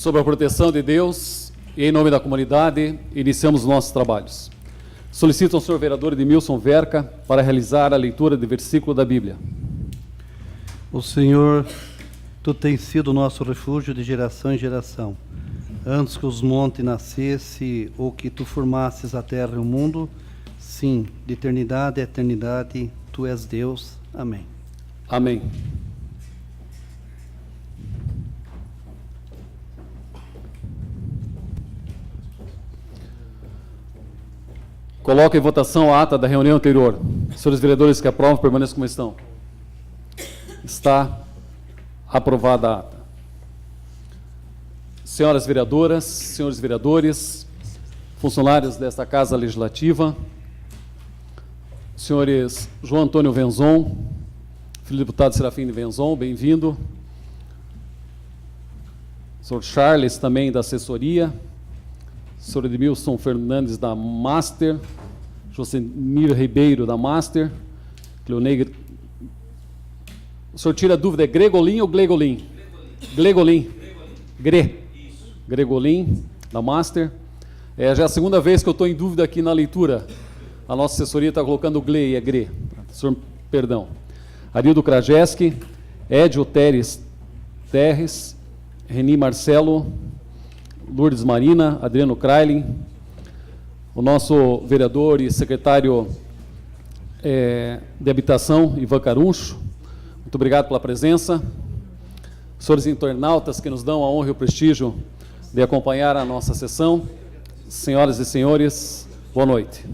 Sob a proteção de Deus e em nome da comunidade, iniciamos nossos trabalhos. Solicito ao senhor vereador Edmilson Verca para realizar a leitura de versículo da Bíblia. O Senhor, Tu tens sido nosso refúgio de geração em geração. Antes que os montes nascessem ou que Tu formasses a terra e o mundo, sim, de eternidade a eternidade, Tu és Deus. Amém. Amém. Coloco em votação a ata da reunião anterior. Senhores vereadores que aprovam, permaneçam como estão. Está aprovada a ata. Senhoras vereadoras, senhores vereadores, funcionários desta Casa Legislativa, senhores João Antônio Venzon, filho do deputado Serafim de Venzon, bem-vindo. Senhor Charles, também da assessoria. Senhor Edmilson Fernandes, da Master. Josemir Ribeiro, da Master. Cleonei. O senhor tira a dúvida, é Gregolin ou Glegolin? Glegolin. Gregolin, da Master. Já é a segunda vez que eu estou em dúvida aqui na leitura. A nossa assessoria está colocando Gle e é Gre. Senhor, perdão. Arildo Krajeski, Edio Teres Terres, Reni Marcelo, Lourdes Marina, Adriano Krailin, o nosso vereador e secretário de Habitação, Ivan Caruncho, muito obrigado pela presença. Senhores internautas que nos dão a honra e o prestígio de acompanhar a nossa sessão, senhoras e senhores, boa noite.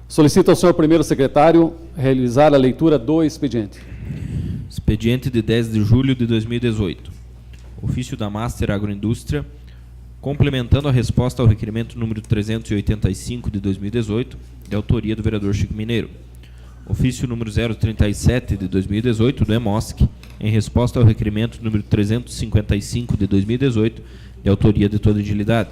Solicito ao senhor primeiro secretário realizar a leitura do expediente. Expediente de 10 de julho de 2018. Ofício da Master Agroindústria, complementando a resposta ao requerimento número 385 de 2018, de autoria do vereador Chico Mineiro. Ofício número 037 de 2018, do EMOSC, em resposta ao requerimento número 355 de 2018, de autoria de toda a edilidade.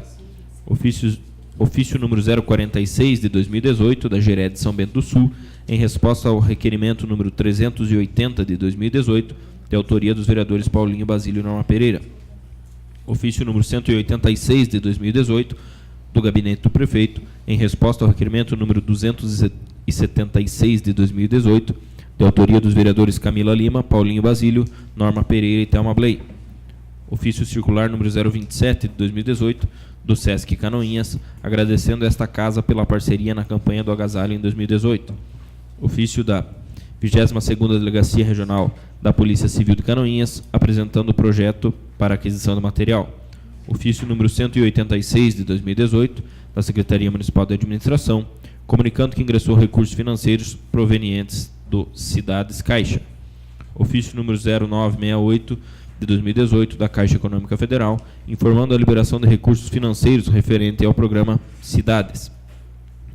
Ofício número 046 de 2018, da GERE de São Bento do Sul, em resposta ao requerimento número 380 de 2018, de autoria dos vereadores Paulinho Basílio e Norma Pereira. Ofício número 186 de 2018, do Gabinete do Prefeito, em resposta ao requerimento número 276 de 2018, de autoria dos vereadores Camila Lima, Paulinho Basílio, Norma Pereira e Thelma Bley. Ofício circular número 027 de 2018, do Sesc Canoinhas, agradecendo esta casa pela parceria na campanha do agasalho em 2018. Ofício da 22ª Delegacia Regional da Polícia Civil de Canoinhas, apresentando o projeto para aquisição do material. Ofício número 186 de 2018, da Secretaria Municipal de Administração, comunicando que ingressou recursos financeiros provenientes do Cidades Caixa. Ofício número 0968 de 2018, da Caixa Econômica Federal, informando a liberação de recursos financeiros referente ao programa Cidades.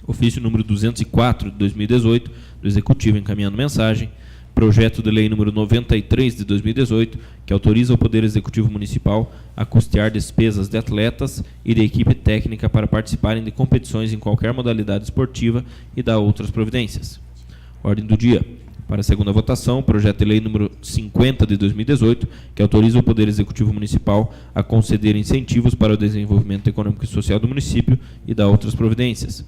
Ofício número 204 de 2018, do Executivo encaminhando mensagem. Projeto de Lei número 93 de 2018, que autoriza o Poder Executivo Municipal a custear despesas de atletas e de equipe técnica para participarem de competições em qualquer modalidade esportiva e dá outras providências. Ordem do dia. Para a segunda votação, projeto de lei número 50 de 2018, que autoriza o Poder Executivo Municipal a conceder incentivos para o desenvolvimento econômico e social do município e dá outras providências.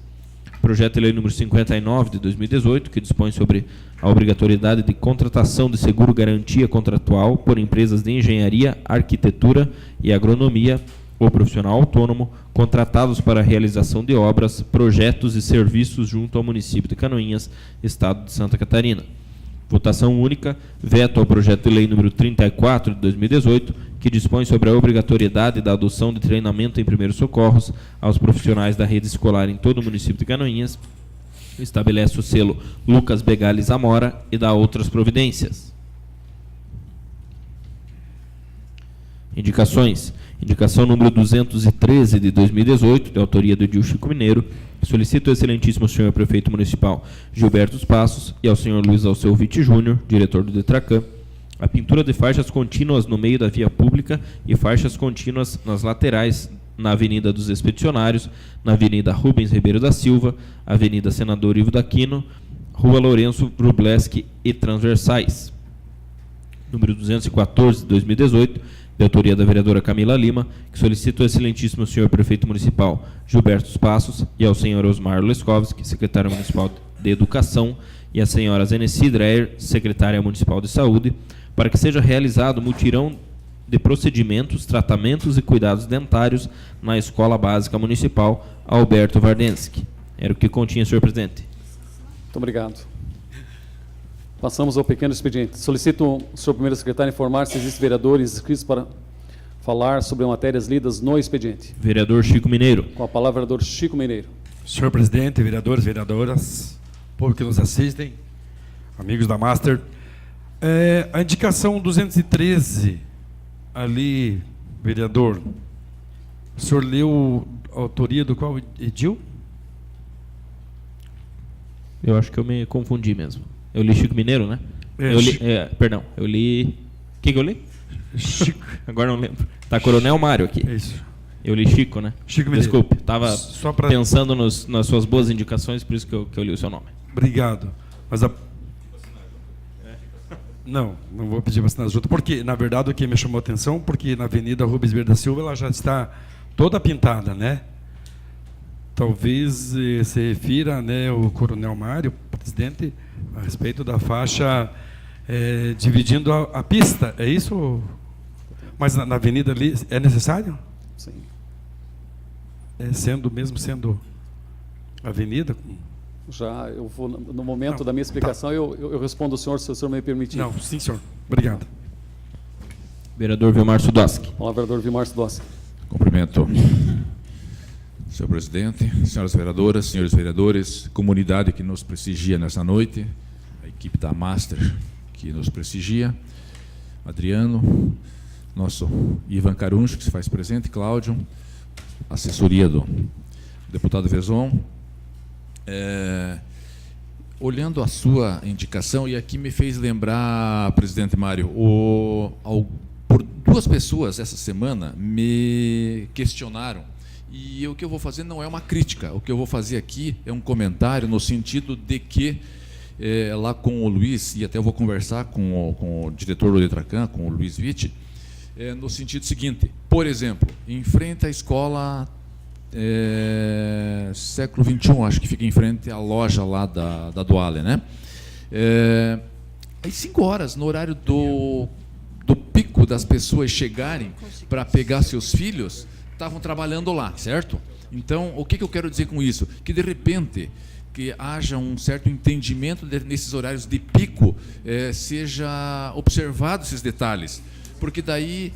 Projeto de lei número 59 de 2018, que dispõe sobre a obrigatoriedade de contratação de seguro-garantia contratual por empresas de engenharia, arquitetura e agronomia ou profissional autônomo contratados para a realização de obras, projetos e serviços junto ao município de Canoinhas, estado de Santa Catarina. Votação única, veto ao projeto de lei número 34 de 2018, que dispõe sobre a obrigatoriedade da adoção de treinamento em primeiros socorros aos profissionais da rede escolar em todo o município de Canoinhas, estabelece o selo Lucas Begales Amora e dá outras providências. Indicações. Indicação número 213 de 2018, de autoria do Edil Chico Mineiro, solicito ao excelentíssimo senhor prefeito municipal Gilberto Passos e ao senhor Luiz Alceu Vitti Júnior, diretor do Detracan, a pintura de faixas contínuas no meio da via pública e faixas contínuas nas laterais na Avenida dos Expedicionários, na Avenida Rubens Ribeiro da Silva, Avenida Senador Ivo Daquino, Rua Lourenço Wrubleski e transversais. Número 214 de 2018, de autoria da vereadora Camila Lima, que solicita ao excelentíssimo senhor prefeito municipal Gilberto Passos e ao senhor Osmar Leskovski, secretário municipal de Educação, e a senhora Zeneci Dreyer, secretária municipal de Saúde, para que seja realizado mutirão de procedimentos, tratamentos e cuidados dentários na Escola Básica Municipal Alberto Vardensky. Era o que continha, senhor presidente. Muito obrigado. Passamos ao pequeno expediente. Solicito o senhor primeiro secretário informar se existem vereadores inscritos para falar sobre matérias lidas no expediente. Vereador Chico Mineiro. Com a palavra, vereador Chico Mineiro. Senhor presidente, vereadores, vereadoras, povo que nos assistem, amigos da Master, a indicação 213, ali, vereador, o senhor leu a autoria do qual edil? Eu acho que eu me confundi mesmo. Eu li Chico Mineiro, né? Perdão, eu li... Quem que eu li? Chico. Agora não lembro. Tá Coronel Mário aqui. É isso. Eu li Chico, né? Chico Mineiro. Desculpe, estava Só pra... pensando nas suas boas indicações, por isso que eu li o seu nome. Obrigado. Mas Não vou pedir para assinar junto, porque, na verdade, o que me chamou a atenção, porque na Avenida Rubens Vieira da Silva ela já está toda pintada, né? Talvez se refira, né, o Coronel Mário, presidente, a respeito da faixa dividindo a pista, é isso? Mas na avenida ali é necessário? Sim. Sendo avenida? Já, eu vou, no momento da minha explicação, tá. eu respondo ao senhor, se o senhor me permitir. Não, sim, senhor. Obrigado. Vereador Vilmar Sudoski. Olá, vereador Vilmar Sudoski. Cumprimento, senhor presidente, senhoras vereadoras, senhores vereadores, comunidade que nos prestigia nessa noite, a equipe da Master que nos prestigia, Adriano, nosso Ivan Caruncho, que se faz presente, Cláudio, assessoria do deputado Vezon. Olhando a sua indicação, e aqui me fez lembrar, presidente Mário, por duas pessoas essa semana me questionaram, e o que eu vou fazer não é uma crítica, o que eu vou fazer aqui é um comentário no sentido de que, lá com o Luiz, e até eu vou conversar com o diretor do Detracan, com o Luiz Witt, no sentido seguinte: por exemplo, em frente à escola século XXI, acho que fica em frente à loja lá da Duale, né? Às 5 horas, no horário do pico das pessoas chegarem para pegar seus filhos, estavam trabalhando lá, certo? Então, o que eu quero dizer com isso? Que, de repente, que haja um certo entendimento nesses horários de pico, seja observado esses detalhes, porque daí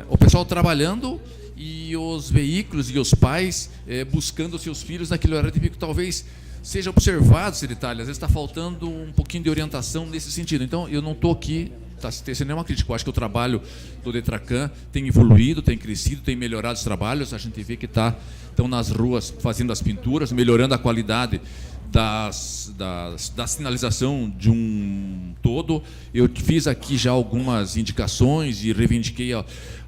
o pessoal trabalhando e os veículos e os pais buscando seus filhos naquele horário de pico, talvez seja observado esse detalhe. Às vezes está faltando um pouquinho de orientação nesse sentido. Então, eu não estou aqui sendo nenhuma crítica. Eu acho que o trabalho do Detracan tem evoluído, tem crescido, tem melhorado os trabalhos. A gente vê que estão nas ruas fazendo as pinturas, melhorando a qualidade da sinalização de um todo. Eu fiz aqui já algumas indicações e reivindiquei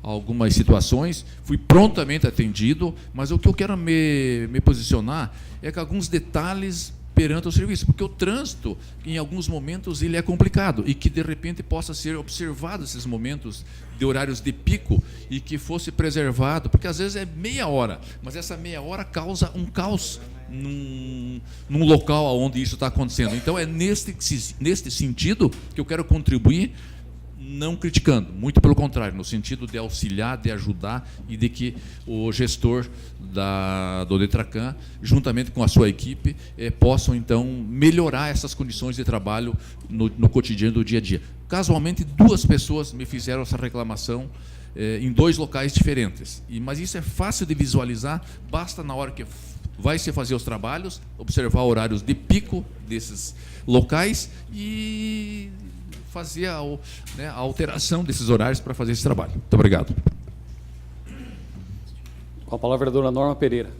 algumas situações, fui prontamente atendido, mas o que eu quero me posicionar é que alguns detalhes perante o serviço, porque o trânsito, em alguns momentos, ele é complicado, e que, de repente, possa ser observado esses momentos de horários de pico e que fosse preservado, porque às vezes é meia hora, mas essa meia hora causa um caos num local onde isso está acontecendo. Então, é neste sentido que eu quero contribuir, não criticando, muito pelo contrário, no sentido de auxiliar, de ajudar, e de que o gestor do Detracan, juntamente com a sua equipe, possam, então, melhorar essas condições de trabalho no cotidiano do dia a dia. Casualmente, 2 pessoas me fizeram essa reclamação em 2 locais diferentes. Mas isso é fácil de visualizar, basta na hora que vai se fazer os trabalhos, observar horários de pico desses locais e fazer a alteração desses horários para fazer esse trabalho. Muito obrigado. Com a palavra, a vereadora Norma Pereira.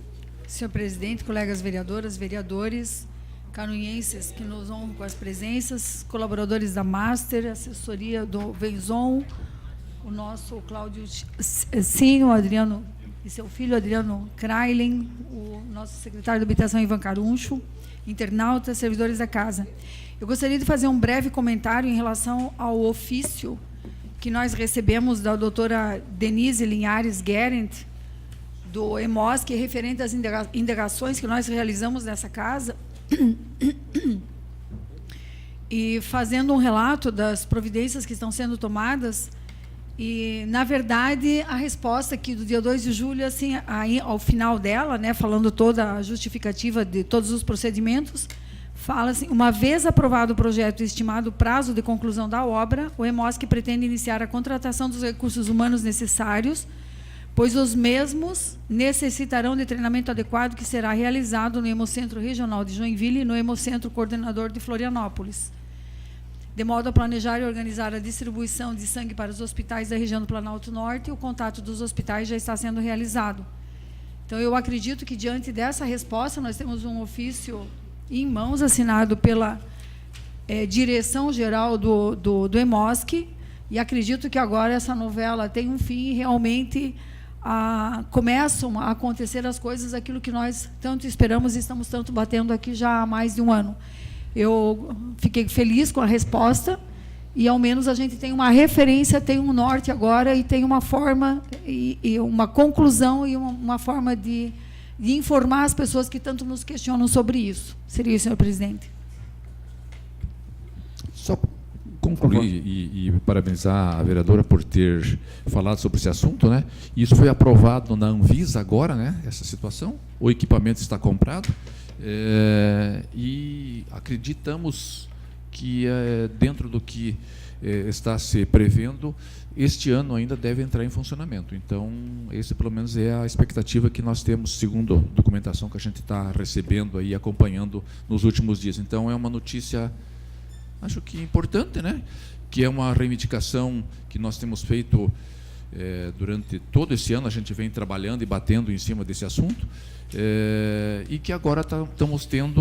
Senhor presidente, colegas vereadoras, vereadores, canuenses que nos honram com as presenças, colaboradores da Master, assessoria do Venzon, o nosso Cláudio Sim, o Adriano e seu filho Adriano Krailen, o nosso secretário de Habitação Ivan Caruncho, internautas, servidores da casa. Eu gostaria de fazer um breve comentário em relação ao ofício que nós recebemos da doutora Denise Linhares Guerent, do EMOSC, referente às indagações que nós realizamos nessa casa, e fazendo um relato das providências que estão sendo tomadas. E, na verdade, a resposta aqui do dia 2 de julho, assim, aí, ao final dela, né, falando toda a justificativa de todos os procedimentos, fala assim: uma vez aprovado o projeto e estimado o prazo de conclusão da obra, o EMOSC pretende iniciar a contratação dos recursos humanos necessários, pois os mesmos necessitarão de treinamento adequado que será realizado no Hemocentro Regional de Joinville e no Hemocentro Coordenador de Florianópolis, de modo a planejar e organizar a distribuição de sangue para os hospitais da região do Planalto Norte, e o contato dos hospitais já está sendo realizado. Então, eu acredito que, diante dessa resposta, nós temos um ofício em mãos, assinado pela direção-geral do EMOSC, e acredito que agora essa novela tem um fim e realmente começam a acontecer as coisas, aquilo que nós tanto esperamos e estamos tanto batendo aqui já há mais de um ano. Eu fiquei feliz com a resposta, e ao menos a gente tem uma referência, tem um norte agora, e tem uma forma, e uma conclusão, e uma forma de informar as pessoas que tanto nos questionam sobre isso. Seria isso, senhor presidente. Só concluir e parabenizar a vereadora por ter falado sobre esse assunto, né? Isso foi aprovado na Anvisa agora, né? Essa situação, o equipamento está comprado, e acreditamos que dentro do que está se prevendo, este ano ainda deve entrar em funcionamento. Então, esse pelo menos é a expectativa que nós temos, segundo a documentação que a gente está recebendo e acompanhando nos últimos dias. Então, é uma notícia, acho que importante, né? Que é uma reivindicação que nós temos feito durante todo esse ano. A gente vem trabalhando e batendo em cima desse assunto, e que agora estamos tendo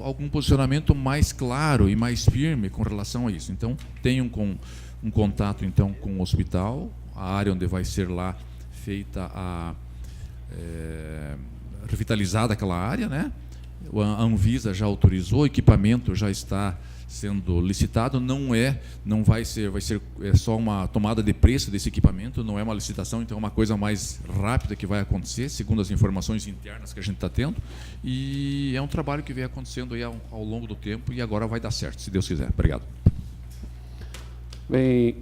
algum posicionamento mais claro e mais firme com relação a isso. Então, tenho um contato então com o hospital, a área onde vai ser lá feita revitalizada aquela área, né? A Anvisa já autorizou, o equipamento já está sendo licitado, vai ser só uma tomada de preço desse equipamento, não é uma licitação, então é uma coisa mais rápida que vai acontecer, segundo as informações internas que a gente está tendo, e é um trabalho que vem acontecendo aí ao longo do tempo, e agora vai dar certo, se Deus quiser. Obrigado. Bem,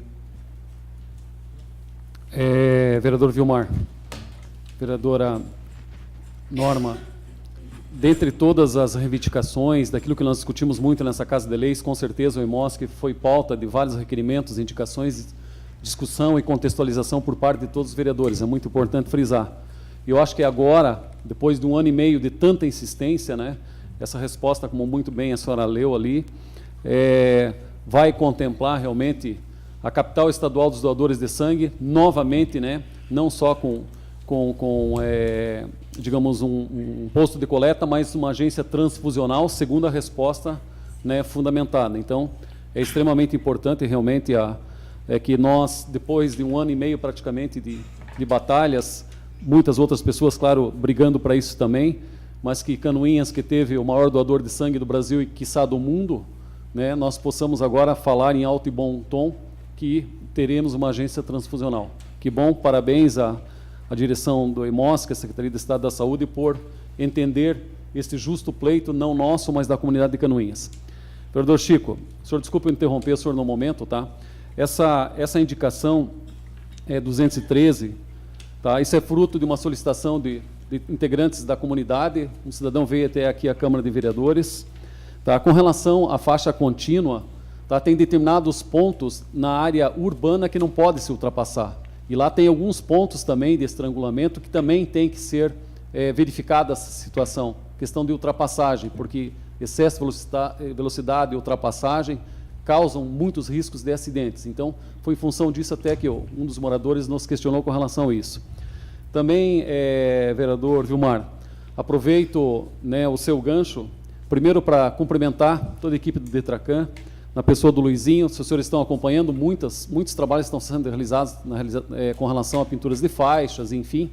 vereador Vilmar, vereadora Norma, dentre todas as reivindicações, daquilo que nós discutimos muito nessa Casa de Leis, com certeza o EMOSC foi pauta de vários requerimentos, indicações, discussão e contextualização por parte de todos os vereadores, é muito importante frisar. Eu acho que agora, depois de 1 ano e meio de tanta insistência, né, essa resposta, como muito bem a senhora leu ali, vai contemplar realmente a capital estadual dos doadores de sangue, novamente, né, não só digamos, um posto de coleta, mas uma agência transfusional, segundo a resposta, né, fundamentada. Então, é extremamente importante, realmente, que nós, depois de 1 ano e meio, praticamente, de batalhas, muitas outras pessoas, claro, brigando para isso também, mas que Canoinhas, que teve o maior doador de sangue do Brasil e, quiçá, do mundo, né, nós possamos agora falar em alto e bom tom que teremos uma agência transfusional. Que bom, parabéns à direção do EMOSC, a Secretaria de Estado da Saúde, por entender este justo pleito, não nosso, mas da comunidade de Canoinhas. Vereador Chico, o senhor, desculpe eu interromper o senhor no momento, tá? Essa indicação é 213, tá? Isso é fruto de uma solicitação de integrantes da comunidade, um cidadão veio até aqui à Câmara de Vereadores, tá? Com relação à faixa contínua, tá? Tem determinados pontos na área urbana que não pode se ultrapassar. E lá tem alguns pontos também de estrangulamento que também tem que ser verificada essa situação, questão de ultrapassagem, porque excesso de velocidade e ultrapassagem causam muitos riscos de acidentes. Então, foi em função disso até que um dos moradores nos questionou com relação a isso. Também, vereador Vilmar, aproveito, né, o seu gancho, primeiro para cumprimentar toda a equipe do DETRACAN, na pessoa do Luizinho. Se os senhores estão acompanhando, muitos trabalhos estão sendo realizados com relação a pinturas de faixas, enfim,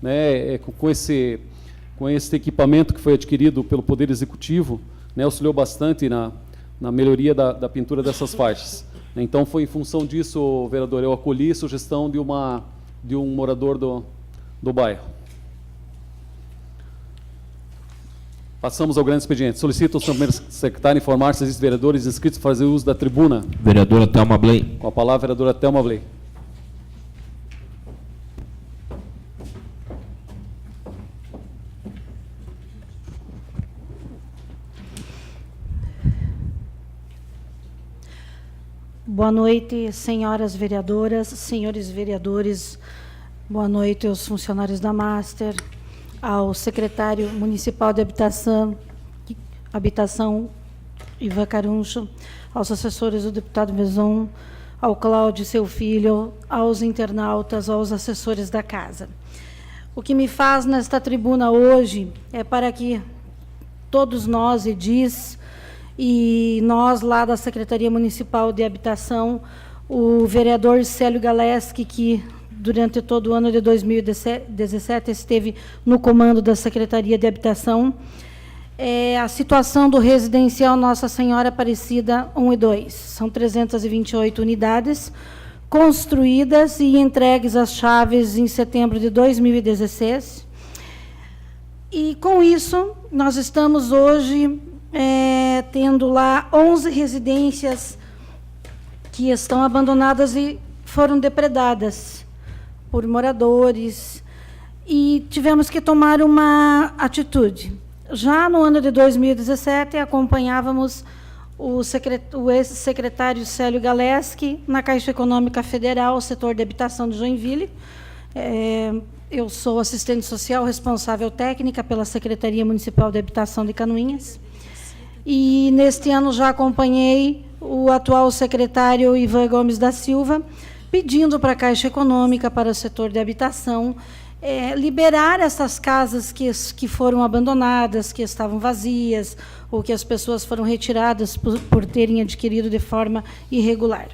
né, com esse equipamento que foi adquirido pelo Poder Executivo, né, auxiliou bastante na melhoria da pintura dessas faixas. Então foi em função disso, vereador, eu acolhi a sugestão de um morador do bairro. Passamos ao grande expediente. Solicito ao senhor primeiro secretário informar se existem vereadores inscritos para fazer uso da tribuna. Vereadora Thelma Blay. Com a palavra, a vereadora Thelma Blay. Boa noite, senhoras vereadoras, senhores vereadores. Boa noite aos funcionários da Master, ao secretário municipal de Habitação Ivan Caruncho, aos assessores do deputado Vezon, ao Cláudio, seu filho, aos internautas, aos assessores da casa. O que me faz nesta tribuna hoje é para que todos nós, edis, e nós lá da Secretaria Municipal de Habitação, o vereador Célio Galeski, que durante todo o ano de 2017 esteve no comando da Secretaria de Habitação, a situação do residencial Nossa Senhora Aparecida 1 e 2. São 328 unidades construídas e entregues as chaves em setembro de 2016. E, com isso, nós estamos hoje tendo lá 11 residências que estão abandonadas e foram depredadas por moradores, e tivemos que tomar uma atitude. Já no ano de 2017, acompanhávamos o ex-secretário Célio Galeski na Caixa Econômica Federal, setor de habitação de Joinville. Eu sou assistente social responsável técnica pela Secretaria Municipal de Habitação de Canoinhas. E, neste ano, já acompanhei o atual secretário Ivan Gomes da Silva, pedindo para a Caixa Econômica, para o setor de habitação, liberar essas casas que foram abandonadas, que estavam vazias, ou que as pessoas foram retiradas por terem adquirido de forma irregular.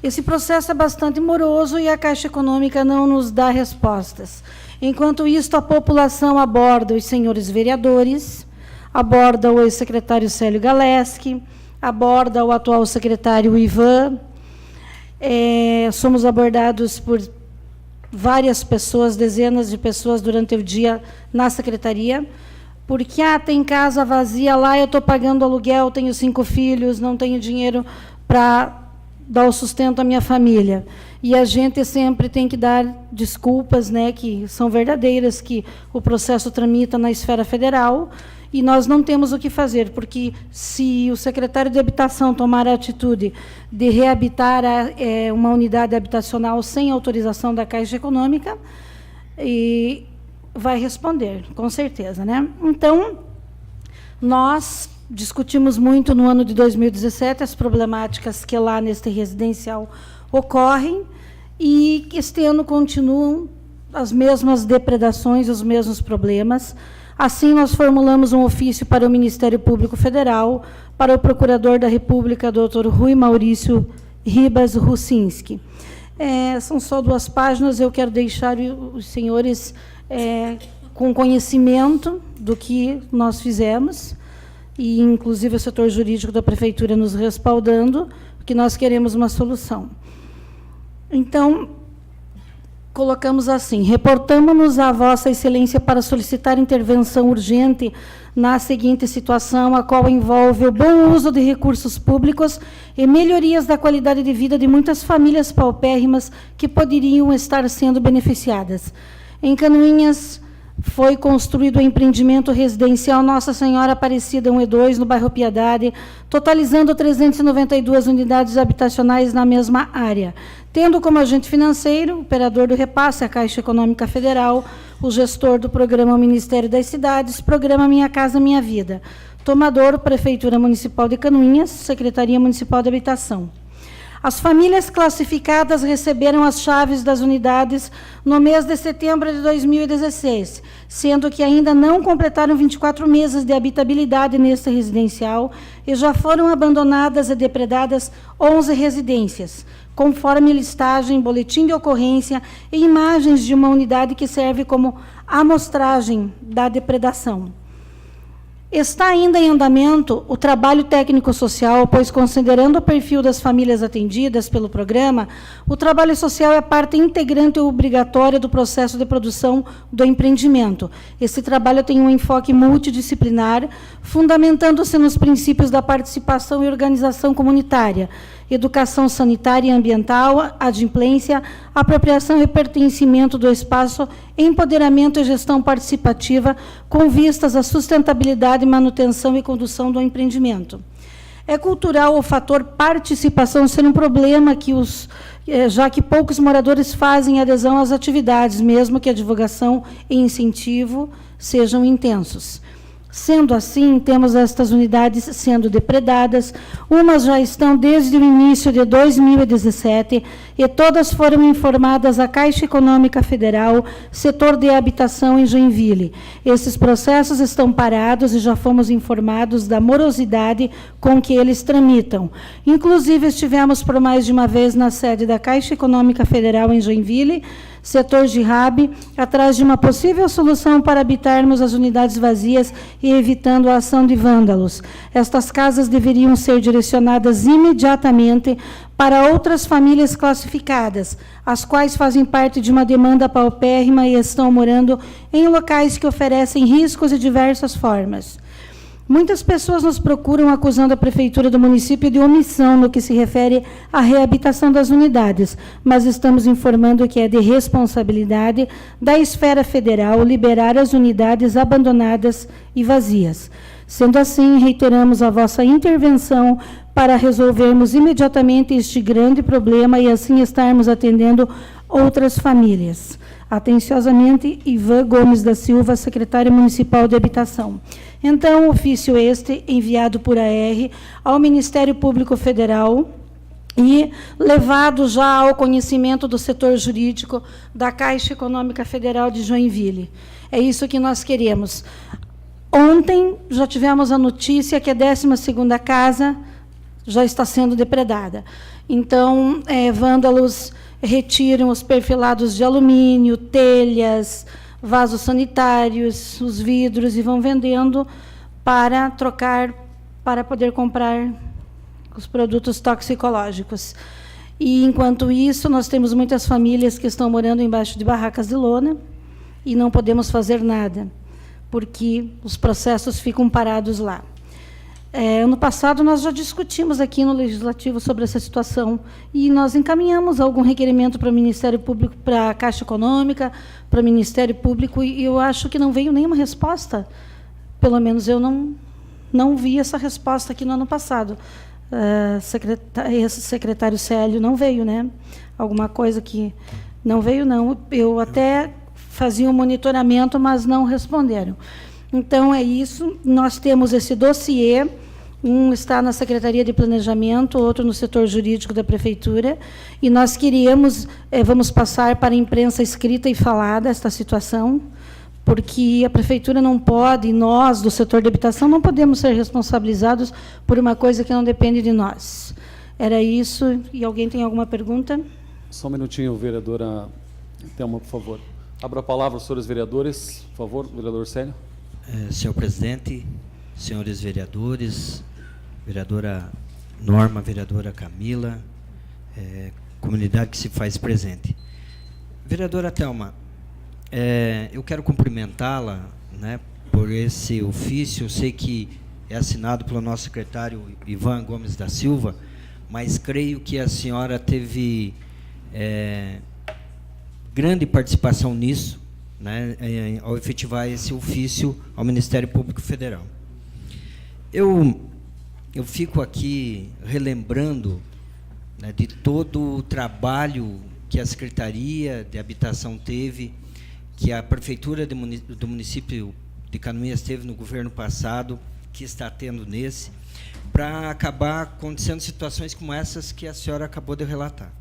Esse processo é bastante moroso e a Caixa Econômica não nos dá respostas. Enquanto isso, a população aborda os senhores vereadores, aborda o ex-secretário Célio Galeski, aborda o atual secretário Ivan. Somos abordados por várias pessoas, dezenas de pessoas durante o dia na secretaria, porque tem casa vazia lá, eu estou pagando aluguel, tenho 5 filhos, não tenho dinheiro para dar o sustento à minha família. E a gente sempre tem que dar desculpas, né, que são verdadeiras, que o processo tramita na esfera federal, e nós não temos o que fazer, porque se o secretário de Habitação tomar a atitude de reabitar uma unidade habitacional sem autorização da Caixa Econômica, vai responder, com certeza, né? Então, nós discutimos muito no ano de 2017 as problemáticas que lá neste residencial ocorrem, e este ano continuam as mesmas depredações, os mesmos problemas. Assim, nós formulamos um ofício para o Ministério Público Federal, para o Procurador da República, doutor Rui Maurício Ribas Rucinski. São só 2 páginas, eu quero deixar os senhores com conhecimento do que nós fizemos, e inclusive o setor jurídico da Prefeitura nos respaldando, porque nós queremos uma solução. Então, colocamos assim: reportamos-nos a Vossa Excelência para solicitar intervenção urgente na seguinte situação, a qual envolve o bom uso de recursos públicos e melhorias da qualidade de vida de muitas famílias paupérrimas que poderiam estar sendo beneficiadas. Em Canoinhas, foi construído o empreendimento residencial Nossa Senhora Aparecida 1 e 2, no bairro Piedade, totalizando 392 unidades habitacionais na mesma área, tendo como agente financeiro, operador do repasse, a Caixa Econômica Federal, o gestor do programa Ministério das Cidades, programa Minha Casa Minha Vida, tomador, Prefeitura Municipal de Canoinhas, Secretaria Municipal de Habitação. As famílias classificadas receberam as chaves das unidades no mês de setembro de 2016, sendo que ainda não completaram 24 meses de habitabilidade neste residencial e já foram abandonadas e depredadas 11 residências, conforme listagem, boletim de ocorrência e imagens de uma unidade que serve como amostragem da depredação. Está ainda em andamento o trabalho técnico-social, pois, considerando o perfil das famílias atendidas pelo programa, o trabalho social é parte integrante e obrigatória do processo de produção do empreendimento. Esse trabalho tem um enfoque multidisciplinar, fundamentando-se nos princípios da participação e organização comunitária, educação sanitária e ambiental, adimplência, apropriação e pertencimento do espaço, empoderamento e gestão participativa, com vistas à sustentabilidade, manutenção e condução do empreendimento. É cultural o fator participação ser um problema já que poucos moradores fazem adesão às atividades, mesmo que a divulgação e incentivo sejam intensos. Sendo assim, temos estas unidades sendo depredadas, umas já estão desde o início de 2017 e todas foram informadas à Caixa Econômica Federal, setor de habitação em Joinville. Esses processos estão parados e já fomos informados da morosidade com que eles tramitam. Inclusive, estivemos por mais de uma vez na sede da Caixa Econômica Federal em Joinville, setor de RAB, atrás de uma possível solução para habitarmos as unidades vazias e evitando a ação de vândalos. Estas casas deveriam ser direcionadas imediatamente para outras famílias classificadas, as quais fazem parte de uma demanda paupérrima e estão morando em locais que oferecem riscos de diversas formas. Muitas pessoas nos procuram acusando a Prefeitura do município de omissão no que se refere à reabilitação das unidades, mas estamos informando que é de responsabilidade da esfera federal liberar as unidades abandonadas e vazias. Sendo assim, reiteramos a vossa intervenção para resolvermos imediatamente este grande problema e assim estarmos atendendo outras famílias. Atenciosamente, Ivan Gomes da Silva, secretário municipal de Habitação. Então, ofício este, enviado por AR ao Ministério Público Federal e levado já ao conhecimento do setor jurídico da Caixa Econômica Federal de Joinville. É isso que nós queremos. Ontem, já tivemos a notícia que a 12ª casa já está sendo depredada. Então, vândalos retiram os perfilados de alumínio, telhas, vasos sanitários, os vidros, e vão vendendo para trocar, para poder comprar os produtos toxicológicos. E, enquanto isso, nós temos muitas famílias que estão morando embaixo de barracas de lona e não podemos fazer nada, porque os processos ficam parados lá. Ano passado, nós já discutimos aqui no Legislativo sobre essa situação e nós encaminhamos algum requerimento para o Ministério Público, para a Caixa Econômica, para o Ministério Público, e eu acho que não veio nenhuma resposta. Pelo menos eu não vi essa resposta aqui no ano passado. Esse secretário Célio não veio, né? Alguma coisa que não veio, não. Eu até fazia um monitoramento, mas não responderam. Então, é isso. Nós temos esse dossiê. Um está na Secretaria de Planejamento, outro no setor jurídico da Prefeitura, e nós queríamos, vamos passar para a imprensa escrita e falada esta situação, porque a Prefeitura não pode, e nós, do setor de habitação, não podemos ser responsabilizados por uma coisa que não depende de nós. Era isso. E alguém tem alguma pergunta? Só um minutinho, vereadora Thelma, por favor. Abra a palavra aos senhores vereadores, por favor, vereador Célio. Senhor presidente, senhores vereadores, vereadora Norma, vereadora Camila, comunidade que se faz presente. Vereadora Thelma, eu quero cumprimentá-la, né, por esse ofício. Eu sei que é assinado pelo nosso secretário Ivan Gomes da Silva, mas creio que a senhora teve grande participação nisso, né, ao efetivar esse ofício ao Ministério Público Federal. Eu fico aqui relembrando, né, de todo o trabalho que a Secretaria de Habitação teve, que a Prefeitura do município de Canoinhas teve no governo passado, que está tendo nesse, para acabar acontecendo situações como essas que a senhora acabou de relatar.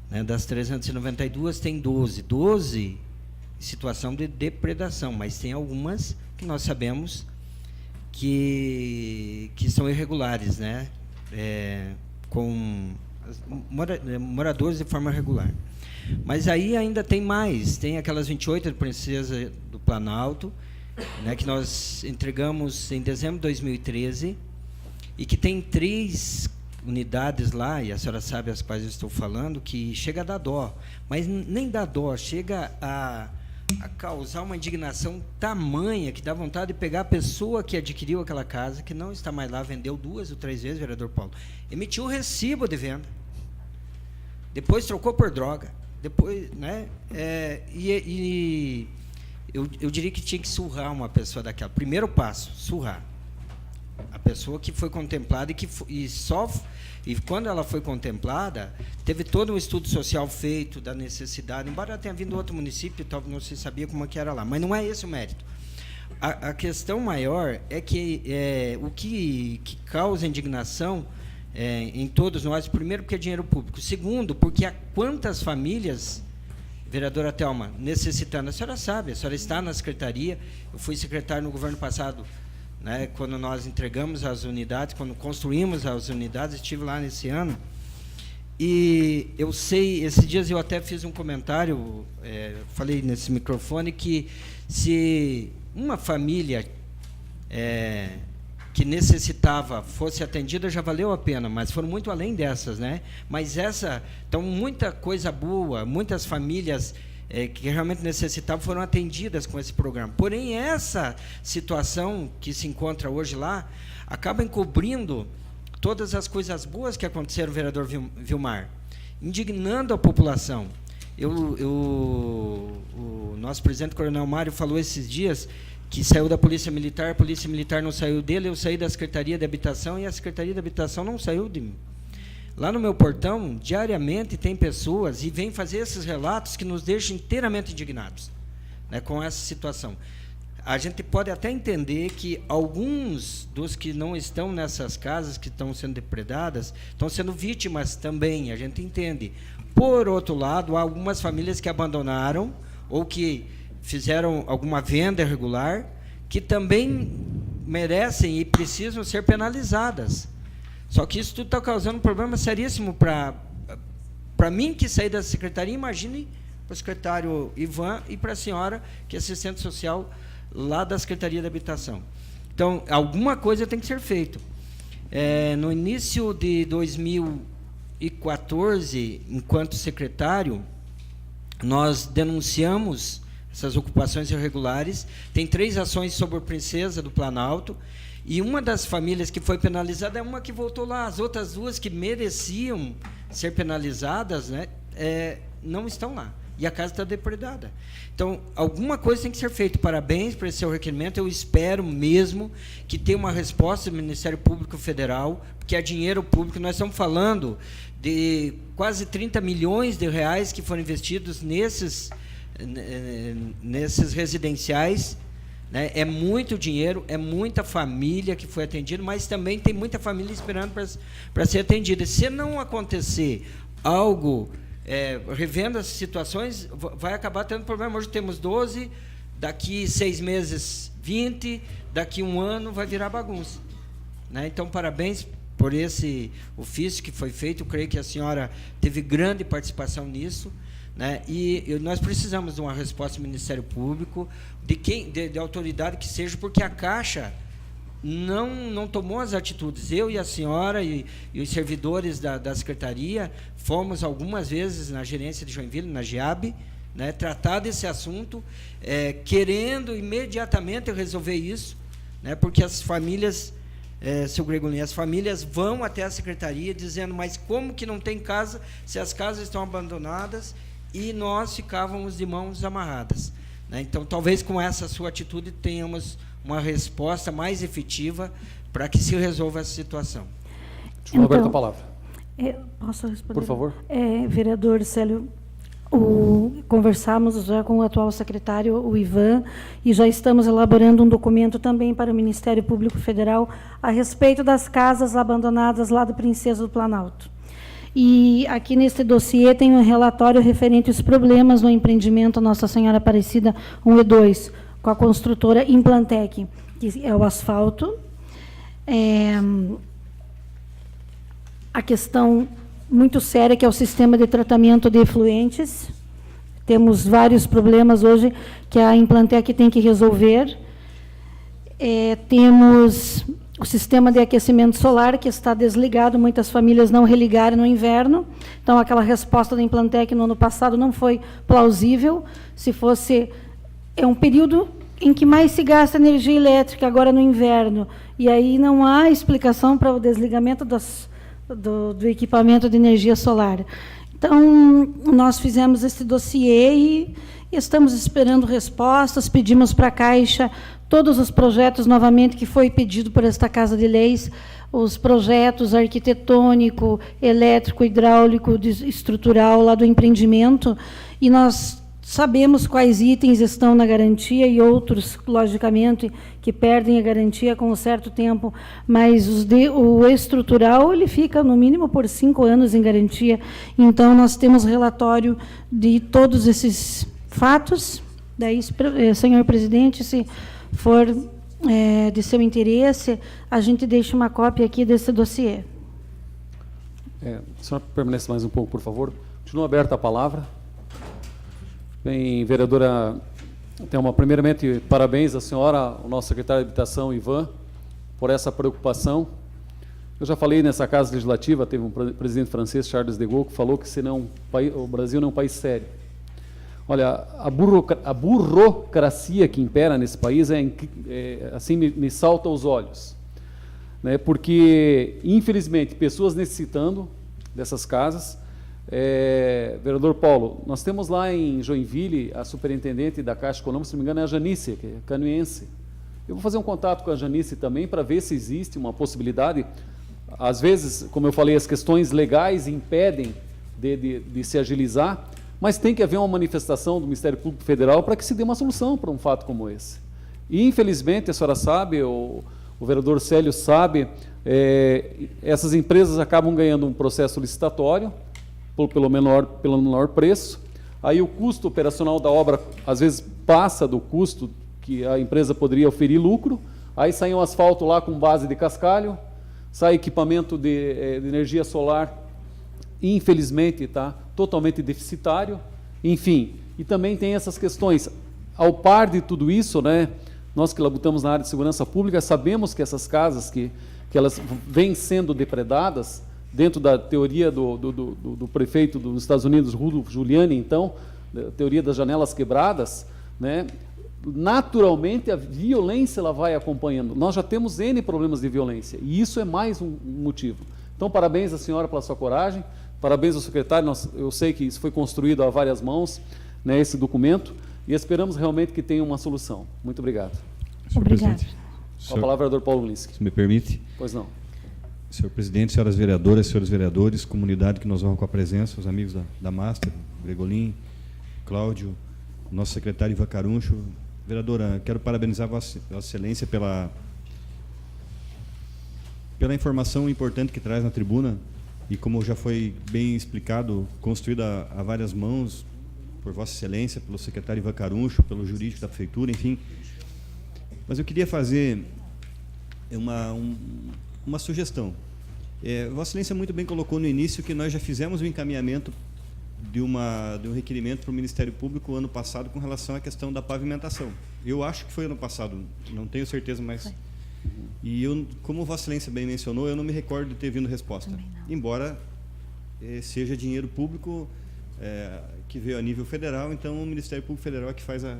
Né, das 392, tem 12 em situação de depredação, mas tem algumas que nós sabemos que são irregulares, né? Com moradores de forma regular. Mas aí ainda tem mais, tem aquelas 28 de Princesa do Planalto, né, que nós entregamos em dezembro de 2013 e que tem 3 unidades lá, e a senhora sabe as quais eu estou falando, que chega a dar dó, mas nem dá dó, chega a causar uma indignação tamanha que dá vontade de pegar a pessoa que adquiriu aquela casa, que não está mais lá, vendeu 2 ou 3 vezes, vereador Paulo, emitiu o recibo de venda, depois trocou por droga, depois, né, eu diria que tinha que surrar uma pessoa daquela. Primeiro passo, surrar a pessoa que foi contemplada e quando ela foi contemplada, teve todo um estudo social feito da necessidade, embora tenha vindo outro município, talvez não se sabia como que era lá, mas não é esse o mérito. A questão maior é que o que causa indignação em todos nós, primeiro porque é dinheiro público, segundo porque há quantas famílias, vereadora Thelma, necessitando, a senhora sabe, a senhora está na secretaria, eu fui secretário no governo passado, né, quando nós entregamos as unidades, quando construímos as unidades, estive lá nesse ano, e eu sei, esses dias eu até fiz um comentário, falei nesse microfone, que se uma família que necessitava fosse atendida, já valeu a pena, mas foram muito além dessas, né? Mas então, muita coisa boa, muitas famílias que realmente necessitavam foram atendidas com esse programa. Porém, essa situação que se encontra hoje lá acaba encobrindo todas as coisas boas que aconteceram, vereador Vilmar, indignando a população. O nosso presidente, Coronel Mário, falou esses dias que saiu da Polícia Militar, a Polícia Militar não saiu dele, eu saí da Secretaria de Habitação e a Secretaria de Habitação não saiu de mim. Lá no meu portão, diariamente, tem pessoas e vêm fazer esses relatos que nos deixam inteiramente indignados, né, com essa situação. A gente pode até entender que alguns dos que não estão nessas casas, que estão sendo depredadas, estão sendo vítimas também, a gente entende. Por outro lado, há algumas famílias que abandonaram ou que fizeram alguma venda irregular, que também merecem e precisam ser penalizadas. Só que isso tudo está causando um problema seríssimo para mim, que saí da secretaria, imagine para o secretário Ivan e para a senhora, que é assistente social lá da Secretaria de Habitação. Então, alguma coisa tem que ser feita. No início de 2014, enquanto secretário, nós denunciamos essas ocupações irregulares. Tem 3 ações sobre a Princesa do Planalto, e uma das famílias que foi penalizada é uma que voltou lá. As outras 2 que mereciam ser penalizadas, né, não estão lá. E a casa está depredada. Então, alguma coisa tem que ser feita. Parabéns por esse seu requerimento. Eu espero mesmo que tenha uma resposta do Ministério Público Federal, porque é dinheiro público. Nós estamos falando de quase 30 milhões de reais que foram investidos nesses residenciais, né? É muito dinheiro, é muita família que foi atendida, mas também tem muita família esperando para ser atendida. Se não acontecer algo, revendo as situações, vai acabar tendo problema. Hoje temos 12, daqui 6 meses 20, daqui 1 ano vai virar bagunça, né? Então, parabéns por esse ofício que foi feito. Eu creio que a senhora teve grande participação nisso, né? E nós precisamos de uma resposta do Ministério Público, de autoridade que seja, porque a Caixa não tomou as atitudes. Eu e a senhora e os servidores da Secretaria fomos algumas vezes na gerência de Joinville, na GEAB, né, tratar desse assunto, querendo imediatamente resolver isso, né, porque as famílias, seu Gregolin, as famílias vão até a Secretaria dizendo, mas como que não tem casa se as casas estão abandonadas, e nós ficávamos de mãos amarradas, né? Então, talvez com essa sua atitude tenhamos uma resposta mais efetiva para que se resolva essa situação. Deixa eu aberto a palavra. Posso responder? Por favor. Vereador Célio, conversamos já com o atual secretário, o Ivan, e já estamos elaborando um documento também para o Ministério Público Federal a respeito das casas abandonadas lá do Princesa do Planalto. E aqui nesse dossiê tem um relatório referente aos problemas no empreendimento Nossa Senhora Aparecida 1 e 2, com a construtora Implantec, que é o asfalto. A questão muito séria, que é o sistema de tratamento de efluentes. Temos vários problemas hoje que a Implantec tem que resolver, temos o sistema de aquecimento solar, que está desligado, muitas famílias não religaram no inverno, então aquela resposta da Implantec no ano passado não foi plausível. Se fosse... É um período em que mais se gasta energia elétrica, agora no inverno, e aí não há explicação para o desligamento do equipamento de energia solar. Então, nós fizemos esse dossiê e estamos esperando respostas, pedimos para a Caixa todos os projetos, novamente, que foi pedido por esta Casa de Leis, os projetos arquitetônico, elétrico, hidráulico, estrutural, lá do empreendimento, e nós sabemos quais itens estão na garantia e outros, logicamente, que perdem a garantia com um certo tempo, mas o estrutural ele fica, no mínimo, por 5 anos em garantia. Então, nós temos relatório de todos esses fatos. Daí, senhor presidente, se for de seu interesse, a gente deixa uma cópia aqui desse dossiê. A senhora permanece mais um pouco, por favor. Continua aberta a palavra. Bem, vereadora Thelma, primeiramente, parabéns à senhora, ao nosso secretário de Habitação, Ivan, por essa preocupação. Eu já falei nessa Casa Legislativa, teve um presidente francês, Charles de Gaulle, que falou que senão o Brasil não é um país sério. Olha, a burocracia que impera nesse país assim me salta aos olhos, né? Porque, infelizmente, pessoas necessitando dessas casas. Vereador Paulo, nós temos lá em Joinville a superintendente da Caixa Econômica, se não me engano, é a Janice, que é canuense. Eu vou fazer um contato com a Janice também para ver se existe uma possibilidade. Às vezes, como eu falei, as questões legais impedem de se agilizar, mas tem que haver uma manifestação do Ministério Público Federal para que se dê uma solução para um fato como esse. E, infelizmente, a senhora sabe, o vereador Célio sabe, essas empresas acabam ganhando um processo licitatório pelo menor preço, aí o custo operacional da obra, às vezes, passa do custo que a empresa poderia oferir lucro, aí sai um asfalto lá com base de cascalho, sai equipamento de energia solar, infelizmente, está totalmente deficitário, enfim, e também tem essas questões. Ao par de tudo isso, né, nós que labutamos na área de segurança pública, sabemos que essas casas, que elas vêm sendo depredadas, dentro da teoria do prefeito dos Estados Unidos, Rudolph Giuliani, então, a teoria das janelas quebradas, né, naturalmente a violência ela vai acompanhando. Nós já temos N problemas de violência, e isso é mais um motivo. Então, parabéns à senhora pela sua coragem, parabéns ao secretário, eu sei que isso foi construído a várias mãos, né, esse documento, e esperamos realmente que tenha uma solução. Muito obrigado. Obrigado. A palavra é do vereador Paulo Glinski. Se me permite. Pois não. Senhor presidente, senhoras vereadoras, senhores vereadores, comunidade que nos honra com a presença, os amigos da Master, Gregolin, Cláudio, nosso secretário Ivan Caruncho. Vereadora, quero parabenizar Vossa Excelência pela informação importante que traz na tribuna e, como já foi bem explicado, construída a várias mãos por Vossa Excelência, pelo secretário Ivan Caruncho, pelo jurídico da Prefeitura, enfim. Mas eu queria fazer uma sugestão. Vossa Excelência muito bem colocou no início que nós já fizemos o encaminhamento de um requerimento para o Ministério Público ano passado com relação à questão da pavimentação. Eu acho que foi ano passado, não tenho certeza, mas... E eu, como Vossa Excelência bem mencionou, eu não me recordo de ter vindo resposta. Embora seja dinheiro público que veio a nível federal, então o Ministério Público Federal é que faz a,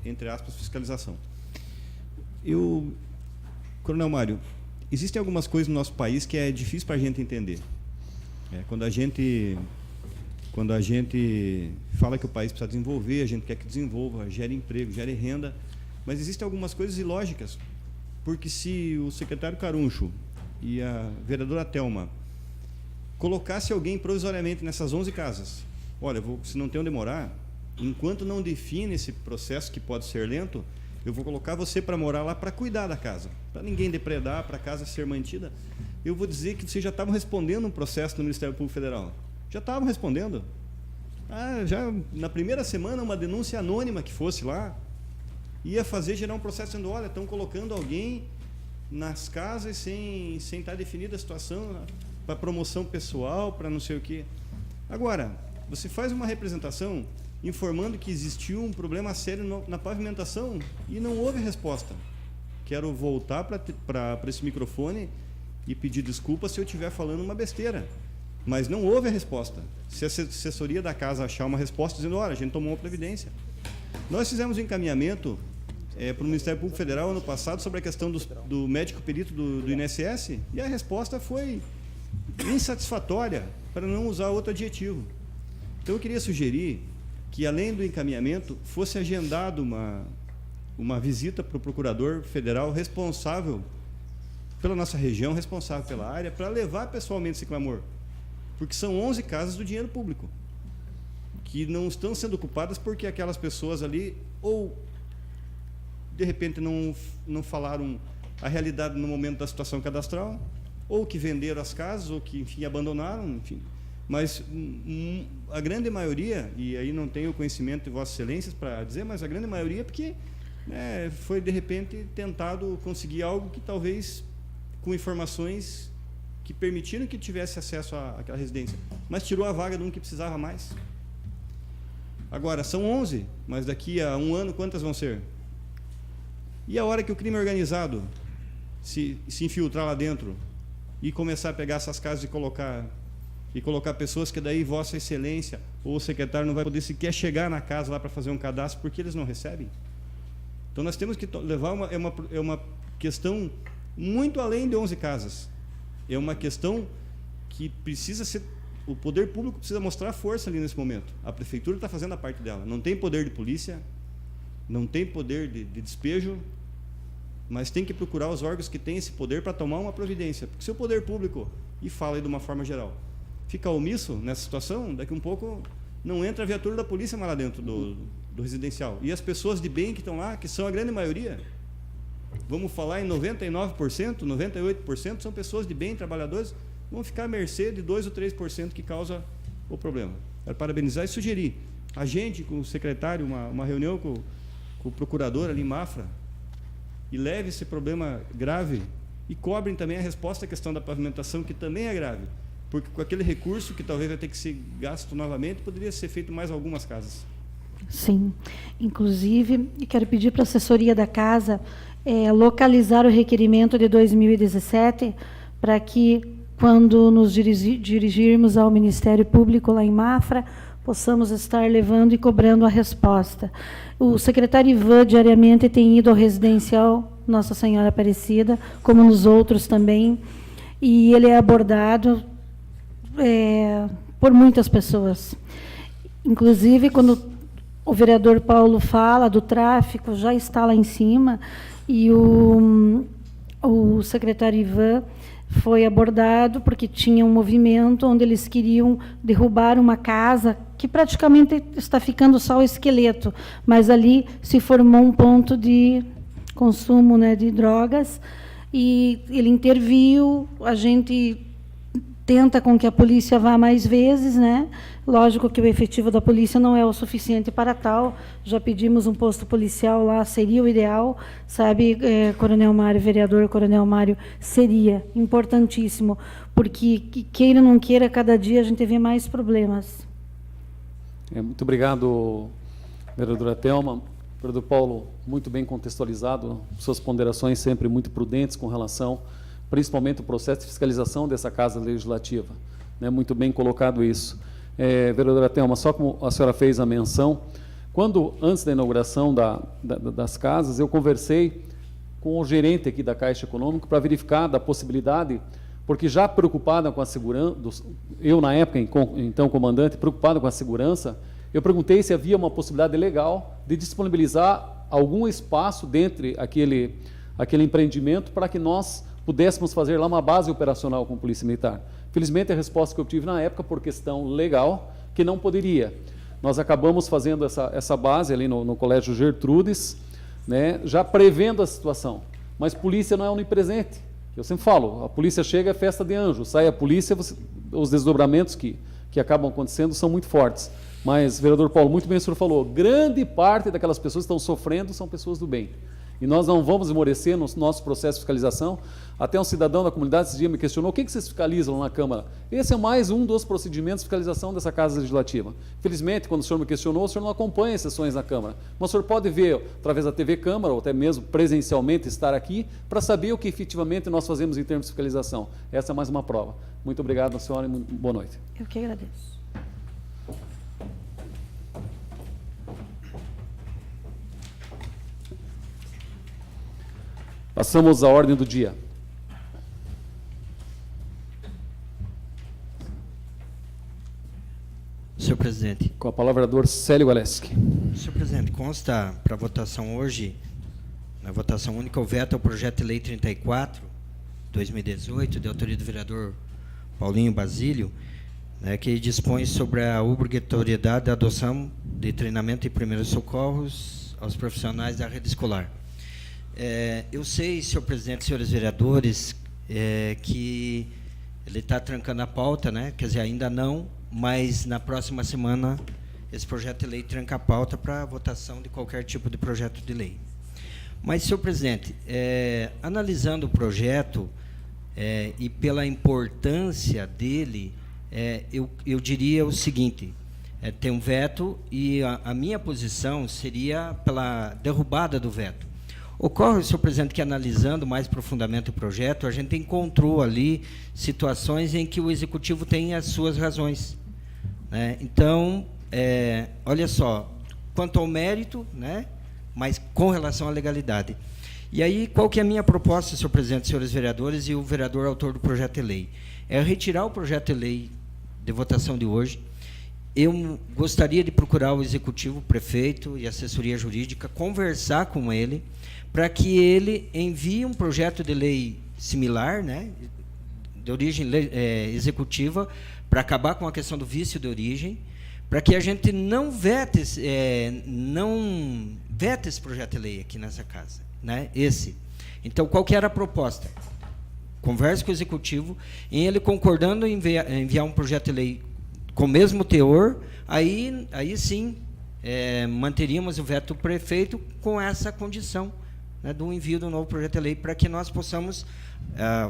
entre aspas, fiscalização. Coronel Mário, existem algumas coisas no nosso país que é difícil para a gente entender. Quando a gente fala que o país precisa desenvolver, a gente quer que desenvolva, gere emprego, gere renda, mas existem algumas coisas ilógicas, porque se o secretário Caruncho e a vereadora Thelma colocasse alguém provisoriamente nessas 11 casas, olha, se não tem onde morar, enquanto não define esse processo que pode ser lento, eu vou colocar você para morar lá para cuidar da casa, para ninguém depredar, para a casa ser mantida. Eu vou dizer que vocês já estavam respondendo um processo no Ministério Público Federal. Já estavam respondendo. Já na primeira semana, uma denúncia anônima que fosse lá, ia gerar um processo dizendo, olha, estão colocando alguém nas casas sem estar definida a situação para promoção pessoal, para não sei o quê. Agora, você faz uma representação informando que existiu um problema sério na pavimentação e não houve resposta. quero voltar para esse microfone e pedir desculpa se eu estiver falando uma besteira. Mas não houve a resposta. Se a assessoria da casa achar uma resposta dizendo, olha, a gente tomou uma providência. Nós fizemos um encaminhamento para o Ministério Público Federal ano passado sobre a questão do médico perito do INSS, e a resposta foi insatisfatória, para não usar outro adjetivo. Então eu queria sugerir que, além do encaminhamento, fosse agendado uma visita para o procurador federal responsável pela nossa região, responsável pela área, para levar pessoalmente esse clamor. Porque são 11 casas do dinheiro público que não estão sendo ocupadas porque aquelas pessoas ali ou de repente não falaram a realidade no momento da situação cadastral, ou que venderam as casas, ou que, enfim, abandonaram, enfim. Mas a grande maioria, e aí não tenho conhecimento de Vossas Excelências para dizer, mas a grande maioria é porque foi, de repente, tentado conseguir algo que talvez com informações que permitiram que tivesse acesso àquela residência, mas tirou a vaga de um que precisava mais. Agora, são 11, mas daqui a um ano, quantas vão ser? E a hora que o crime organizado se infiltrar lá dentro e começar a pegar essas casas e colocar pessoas que daí Vossa Excelência ou o secretário não vai poder sequer chegar na casa lá para fazer um cadastro porque eles não recebem? Então nós temos que levar uma questão muito além de 11 casas. É uma questão que precisa ser... O poder público precisa mostrar força ali nesse momento. A prefeitura está fazendo a parte dela. Não tem poder de polícia, não tem poder de despejo, mas tem que procurar os órgãos que têm esse poder para tomar uma providência. Porque se o poder público, e fala aí de uma forma geral, fica omisso nessa situação, daqui um pouco não entra a viatura da polícia mais lá dentro do residencial. E as pessoas de bem que estão lá, que são a grande maioria, vamos falar em 99%, 98%, são pessoas de bem, trabalhadores, vão ficar à mercê de 2 ou 3% que causa o problema. Quero parabenizar e sugerir. Agende com o secretário uma reunião com o procurador ali em Mafra e leve esse problema grave e cobrem também a resposta à questão da pavimentação, que também é grave, porque com aquele recurso que talvez vai ter que ser gasto novamente, poderia ser feito mais algumas casas. Sim. Inclusive, quero pedir para a assessoria da casa localizar o requerimento de 2017 para que, quando nos dirigirmos ao Ministério Público lá em Mafra, possamos estar levando e cobrando a resposta. O secretário Ivan diariamente tem ido ao residencial Nossa Senhora Aparecida, como nos outros também, e ele é abordado por muitas pessoas. Inclusive, quando o vereador Paulo fala do tráfico, já está lá em cima, e o secretário Ivan foi abordado porque tinha um movimento onde eles queriam derrubar uma casa que praticamente está ficando só o esqueleto, mas ali se formou um ponto de consumo, né, de drogas, e ele interviu. A gente tenta com que a polícia vá mais vezes, né? Lógico que o efetivo da polícia não é o suficiente para tal. Já pedimos um posto policial lá, seria o ideal, sabe, Coronel Mário, vereador Coronel Mário, seria importantíssimo, porque queira ou não queira, cada dia a gente vê mais problemas. Muito obrigado, vereadora Thelma. Vereador Paulo, muito bem contextualizado, suas ponderações sempre muito prudentes com relação, principalmente, ao processo de fiscalização dessa Casa Legislativa. Né? Muito bem colocado isso. Vereadora Thelma, só como a senhora fez a menção, antes da inauguração das casas, eu conversei com o gerente aqui da Caixa Econômica para verificar da possibilidade, porque já preocupada com a segurança, eu na época, então comandante, preocupado com a segurança, eu perguntei se havia uma possibilidade legal de disponibilizar algum espaço dentro aquele empreendimento para que nós pudéssemos fazer lá uma base operacional com a Polícia Militar. Felizmente, a resposta que eu tive na época, por questão legal, que não poderia. Nós acabamos fazendo essa base ali no Colégio Gertrudes, né, já prevendo a situação. Mas polícia não é onipresente. Eu sempre falo, a polícia chega, é festa de anjo. Sai a polícia, os desdobramentos que acabam acontecendo são muito fortes. Mas, vereador Paulo, muito bem o senhor falou, grande parte daquelas pessoas que estão sofrendo são pessoas do bem. E nós não vamos esmorecer no nosso processo de fiscalização. Até um cidadão da comunidade esse dia me questionou: o que vocês fiscalizam na Câmara? Esse é mais um dos procedimentos de fiscalização dessa Casa Legislativa. Infelizmente, quando o senhor me questionou, o senhor não acompanha as sessões na Câmara. Mas o senhor pode ver, através da TV Câmara, ou até mesmo presencialmente estar aqui, para saber o que efetivamente nós fazemos em termos de fiscalização. Essa é mais uma prova. Muito obrigado, senhora, e boa noite. Eu que agradeço. Passamos à ordem do dia. Senhor presidente. Com a palavra, o vereador Célio Galeski. Senhor presidente, consta para votação hoje, na votação única, o veto ao projeto de lei 34, 2018, de autoria do vereador Paulinho Basílio, né, que dispõe sobre a obrigatoriedade da adoção de treinamento em primeiros socorros aos profissionais da rede escolar. Eu sei, senhor presidente, senhores vereadores, que ele está trancando a pauta, né? Quer dizer, ainda não, mas na próxima semana esse projeto de lei tranca a pauta para votação de qualquer tipo de projeto de lei. Mas, senhor presidente, analisando o projeto e pela importância dele, eu diria o seguinte: tem um veto e a minha posição seria pela derrubada do veto. Ocorre, senhor presidente, que analisando mais profundamente o projeto, a gente encontrou ali situações em que o executivo tem as suas razões, né? Então, olha só, quanto ao mérito, né, mas com relação à legalidade. E aí, qual que é a minha proposta, senhor presidente, senhores vereadores e o vereador autor do projeto de lei? É retirar o projeto de lei de votação de hoje. Eu gostaria de procurar o executivo, o prefeito e a assessoria jurídica, conversar com ele, para que ele envie um projeto de lei similar, né, de origem executiva, para acabar com a questão do vício de origem, para que a gente não vete esse projeto de lei aqui nessa casa, né? Então, qual que era a proposta? Converse com o executivo, em ele concordando em enviar um projeto de lei com o mesmo teor, aí sim manteríamos o veto do prefeito com essa condição, né, do envio do novo projeto de lei, para que nós possamos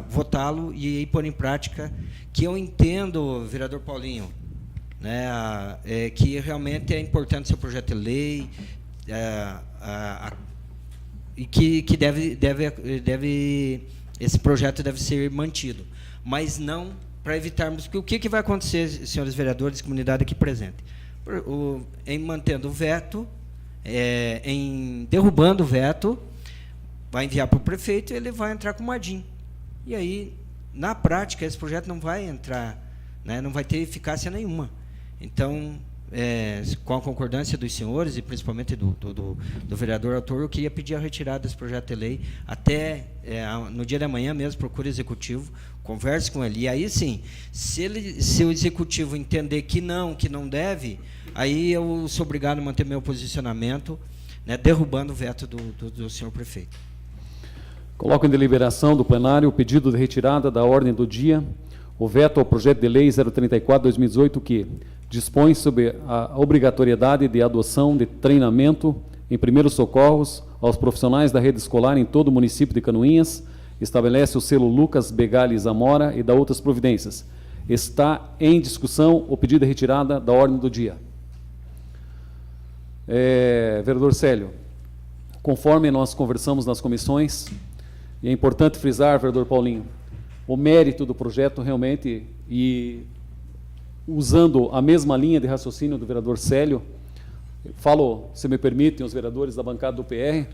votá-lo e pôr em prática, que eu entendo, vereador Paulinho, né, que realmente é importante seu projeto de lei, e que esse projeto deve ser mantido, mas não para evitarmos, porque o que vai acontecer, senhores vereadores, comunidade aqui presente, em mantendo o veto, em derrubando o veto, vai enviar para o prefeito e ele vai entrar com o Mardim. E aí, na prática, esse projeto não vai entrar, né, não vai ter eficácia nenhuma. Então, com a concordância dos senhores e principalmente do vereador autor, eu queria pedir a retirada desse projeto de lei. Até no dia de amanhã mesmo, procure o executivo, converse com ele. E aí sim, se o executivo entender que não deve, aí eu sou obrigado a manter meu posicionamento, né, derrubando o veto do senhor prefeito. Coloco em deliberação do plenário o pedido de retirada da ordem do dia, o veto ao projeto de lei 034/2018, que dispõe sobre a obrigatoriedade de adoção de treinamento em primeiros socorros aos profissionais da rede escolar em todo o município de Canoinhas, estabelece o selo Lucas Begali Zamora e dá outras providências. Está em discussão o pedido de retirada da ordem do dia. Vereador Célio, conforme nós conversamos nas comissões, e é importante frisar, vereador Paulinho, o mérito do projeto realmente, e usando a mesma linha de raciocínio do vereador Célio, falo, se me permitem, os vereadores da bancada do PR,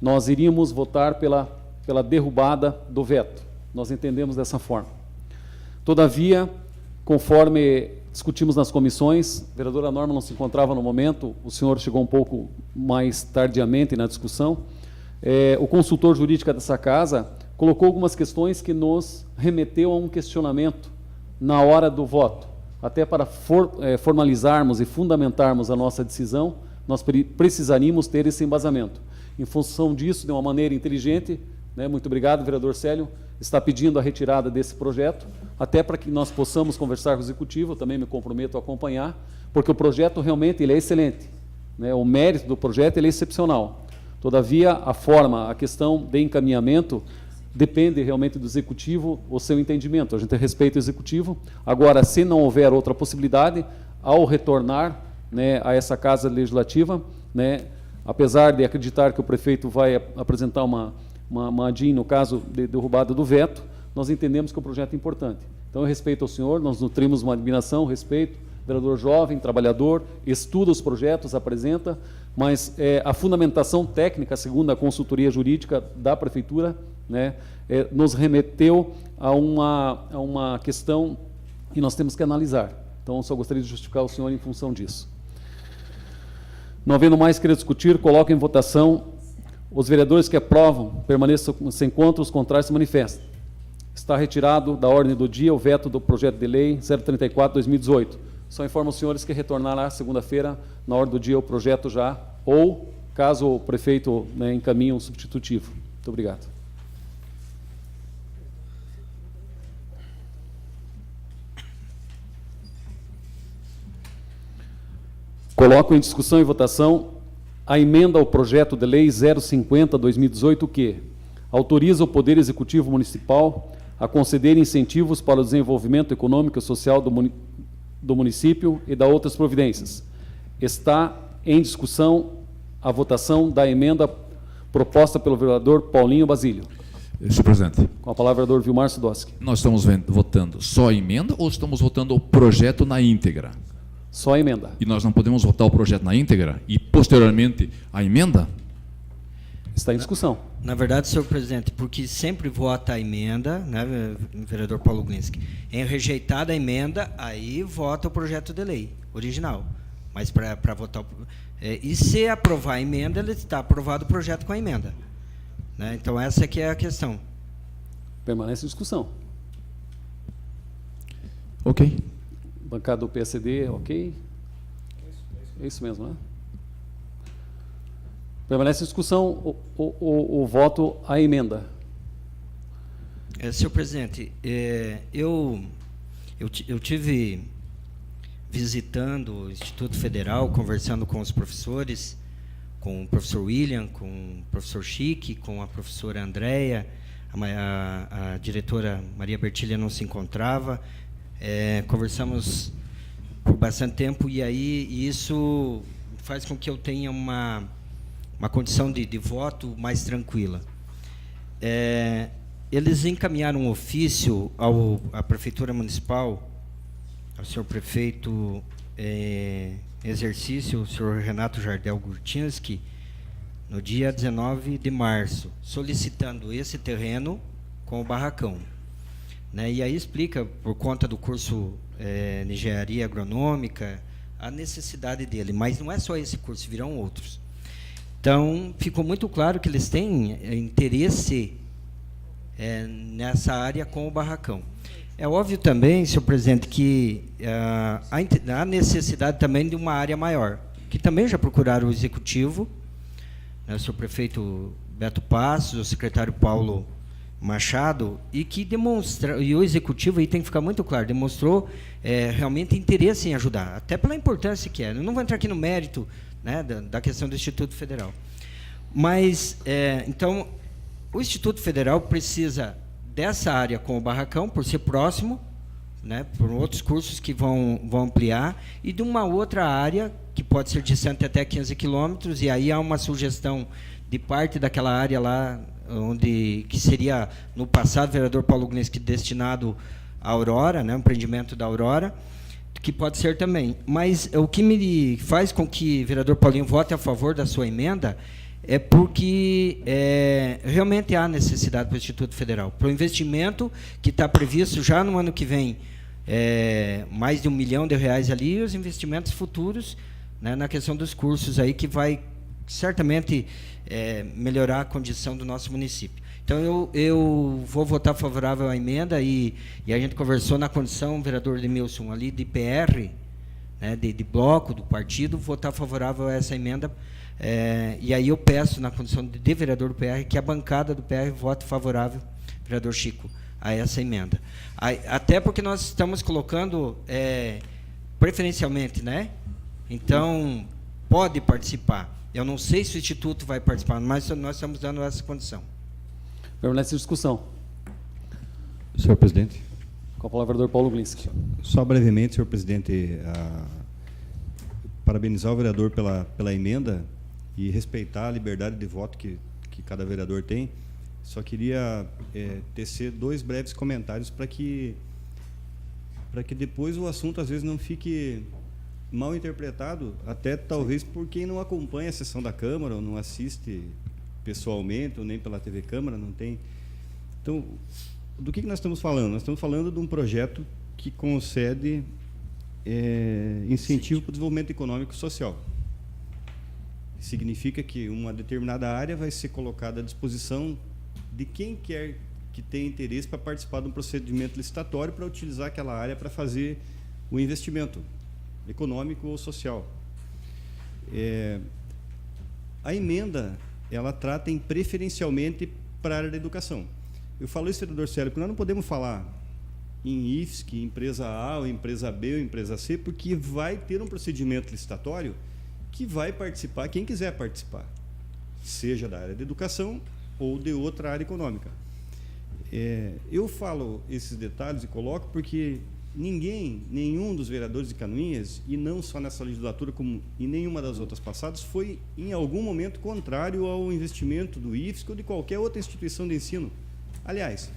nós iríamos votar pela derrubada do veto. Nós entendemos dessa forma. Todavia, conforme discutimos nas comissões, a vereadora Norma não se encontrava no momento, o senhor chegou um pouco mais tardiamente na discussão, o consultor jurídico dessa casa colocou algumas questões que nos remeteu a um questionamento na hora do voto. Até para formalizarmos e fundamentarmos a nossa decisão, nós precisaríamos ter esse embasamento. Em função disso, de uma maneira inteligente, né, muito obrigado, vereador Célio, está pedindo a retirada desse projeto, até para que nós possamos conversar com o executivo, eu também me comprometo a acompanhar, porque o projeto realmente ele é excelente, né, o mérito do projeto ele é excepcional. Todavia, a forma, a questão de encaminhamento depende realmente do Executivo, o seu entendimento. A gente respeita o Executivo. Agora, se não houver outra possibilidade, ao retornar, né, a essa Casa Legislativa, né, apesar de acreditar que o prefeito vai apresentar uma ADIM, no caso de derrubada do veto, nós entendemos que o projeto é importante. Então, eu respeito ao senhor, nós nutrimos uma admiração, respeito, vereador jovem, trabalhador, estuda os projetos, apresenta, mas a fundamentação técnica, segundo a consultoria jurídica da Prefeitura, né, nos remeteu a uma questão que nós temos que analisar. Então, só gostaria de justificar o senhor em função disso. Não havendo mais querer discutir, coloco em votação. Os vereadores que aprovam permaneçam sem contra, os contrários se manifestam. Está retirado da ordem do dia o veto do projeto de lei 034/2018. Só informo os senhores que retornará segunda-feira, na ordem do dia, o projeto já, ou, caso o prefeito, né, encaminhe um substitutivo. Muito obrigado. Coloco em discussão e votação a emenda ao projeto de lei 050/2018, que autoriza o Poder Executivo Municipal a conceder incentivos para o desenvolvimento econômico e social do município e da outras providências. Está em discussão a votação da emenda proposta pelo vereador Paulinho Basílio. Senhor presidente, Com a palavra, vereador Vilmar Sudowski. nós estamos votando só a emenda ou estamos votando o projeto na íntegra? Só a emenda. E nós não podemos votar o projeto na íntegra e, posteriormente, a emenda? Está em discussão. Na verdade, senhor presidente, porque sempre vota a emenda, né, vereador Paulo Glinski, em rejeitada a emenda, aí vota o projeto de lei original. Mas para votar... e se aprovar a emenda, ele está aprovado o projeto com a emenda. Né? Então, essa aqui é a questão. Permanece em discussão. Ok. Bancada do PSD, ok? É isso mesmo, né? Permanece em discussão o voto à emenda. Senhor presidente, eu tive visitando o Instituto Federal, conversando com os professores, com o professor William, com o professor Chique, com a professora Andréia, a diretora Maria Bertilha não se encontrava, conversamos por bastante tempo e aí isso faz com que eu tenha uma condição de voto mais tranquila. Eles encaminharam um ofício à Prefeitura Municipal, ao senhor prefeito em exercício, o senhor Renato Jardel Gurtinski, no dia 19 de março, solicitando esse terreno com o barracão. Né? E aí explica, por conta do curso de engenharia agronômica, a necessidade dele. Mas não é só esse curso, virão outros. Então, ficou muito claro que eles têm interesse nessa área com o barracão. É óbvio também, senhor presidente, que há necessidade também de uma área maior, que também já procuraram o Executivo, né, o senhor prefeito Beto Passos, o secretário Paulo Machado, e que demonstra, e o Executivo, aí tem que ficar muito claro, demonstrou realmente interesse em ajudar, até pela importância que é. Eu não vou entrar aqui no mérito, né, da questão do Instituto Federal. Mas, então, o Instituto Federal precisa dessa área com o barracão, por ser próximo, né, por outros cursos que vão ampliar, e de uma outra área, que pode ser distante até 15 quilômetros, e aí há uma sugestão de parte daquela área lá, que seria, no passado, o vereador Paulo Glinski destinado à Aurora, né, o empreendimento da Aurora, que pode ser também. Mas o que me faz com que o vereador Paulinho vote a favor da sua emenda é porque realmente há necessidade para o Instituto Federal. Para o investimento que está previsto já no ano que vem, mais de R$1 milhão ali, e os investimentos futuros, né, na questão dos cursos, aí, que vai certamente melhorar a condição do nosso município. Então, eu vou votar favorável à emenda e a gente conversou na condição, o vereador Edmilson, ali de PR, né, de bloco, do partido, votar favorável a essa emenda. E aí eu peço, na condição de vereador do PR, que a bancada do PR vote favorável, vereador Chico, a essa emenda. Até porque nós estamos colocando preferencialmente, né? Então, pode participar. Eu não sei se o Instituto vai participar, mas nós estamos dando essa condição. Permanece em discussão. Senhor presidente. Com a palavra, o vereador Paulo Glinski. Só brevemente, senhor presidente, parabenizar o vereador pela emenda e respeitar a liberdade de voto que cada vereador tem. Só queria tecer 2 breves comentários para que depois o assunto às vezes não fique mal interpretado, até talvez por quem não acompanha a sessão da Câmara, ou não assiste pessoalmente, ou nem pela TV Câmara, não tem. Então, do que nós estamos falando? Nós estamos falando de um projeto que concede incentivo para o desenvolvimento econômico e social. Significa que uma determinada área vai ser colocada à disposição de quem quer que tenha interesse para participar de um procedimento licitatório para utilizar aquela área para fazer o investimento econômico ou social. A emenda, ela trata em preferencialmente para a área da educação. Eu falo isso, vereador Célio, porque nós não podemos falar em IFSC, empresa A, ou empresa B, ou empresa C, porque vai ter um procedimento licitatório que vai participar quem quiser participar, seja da área da educação ou de outra área econômica. Eu falo esses detalhes e coloco porque nenhum dos vereadores de Canoinhas, e não só nessa legislatura como em nenhuma das outras passadas, foi em algum momento contrário ao investimento do IFSC ou de qualquer outra instituição de ensino. Aliás,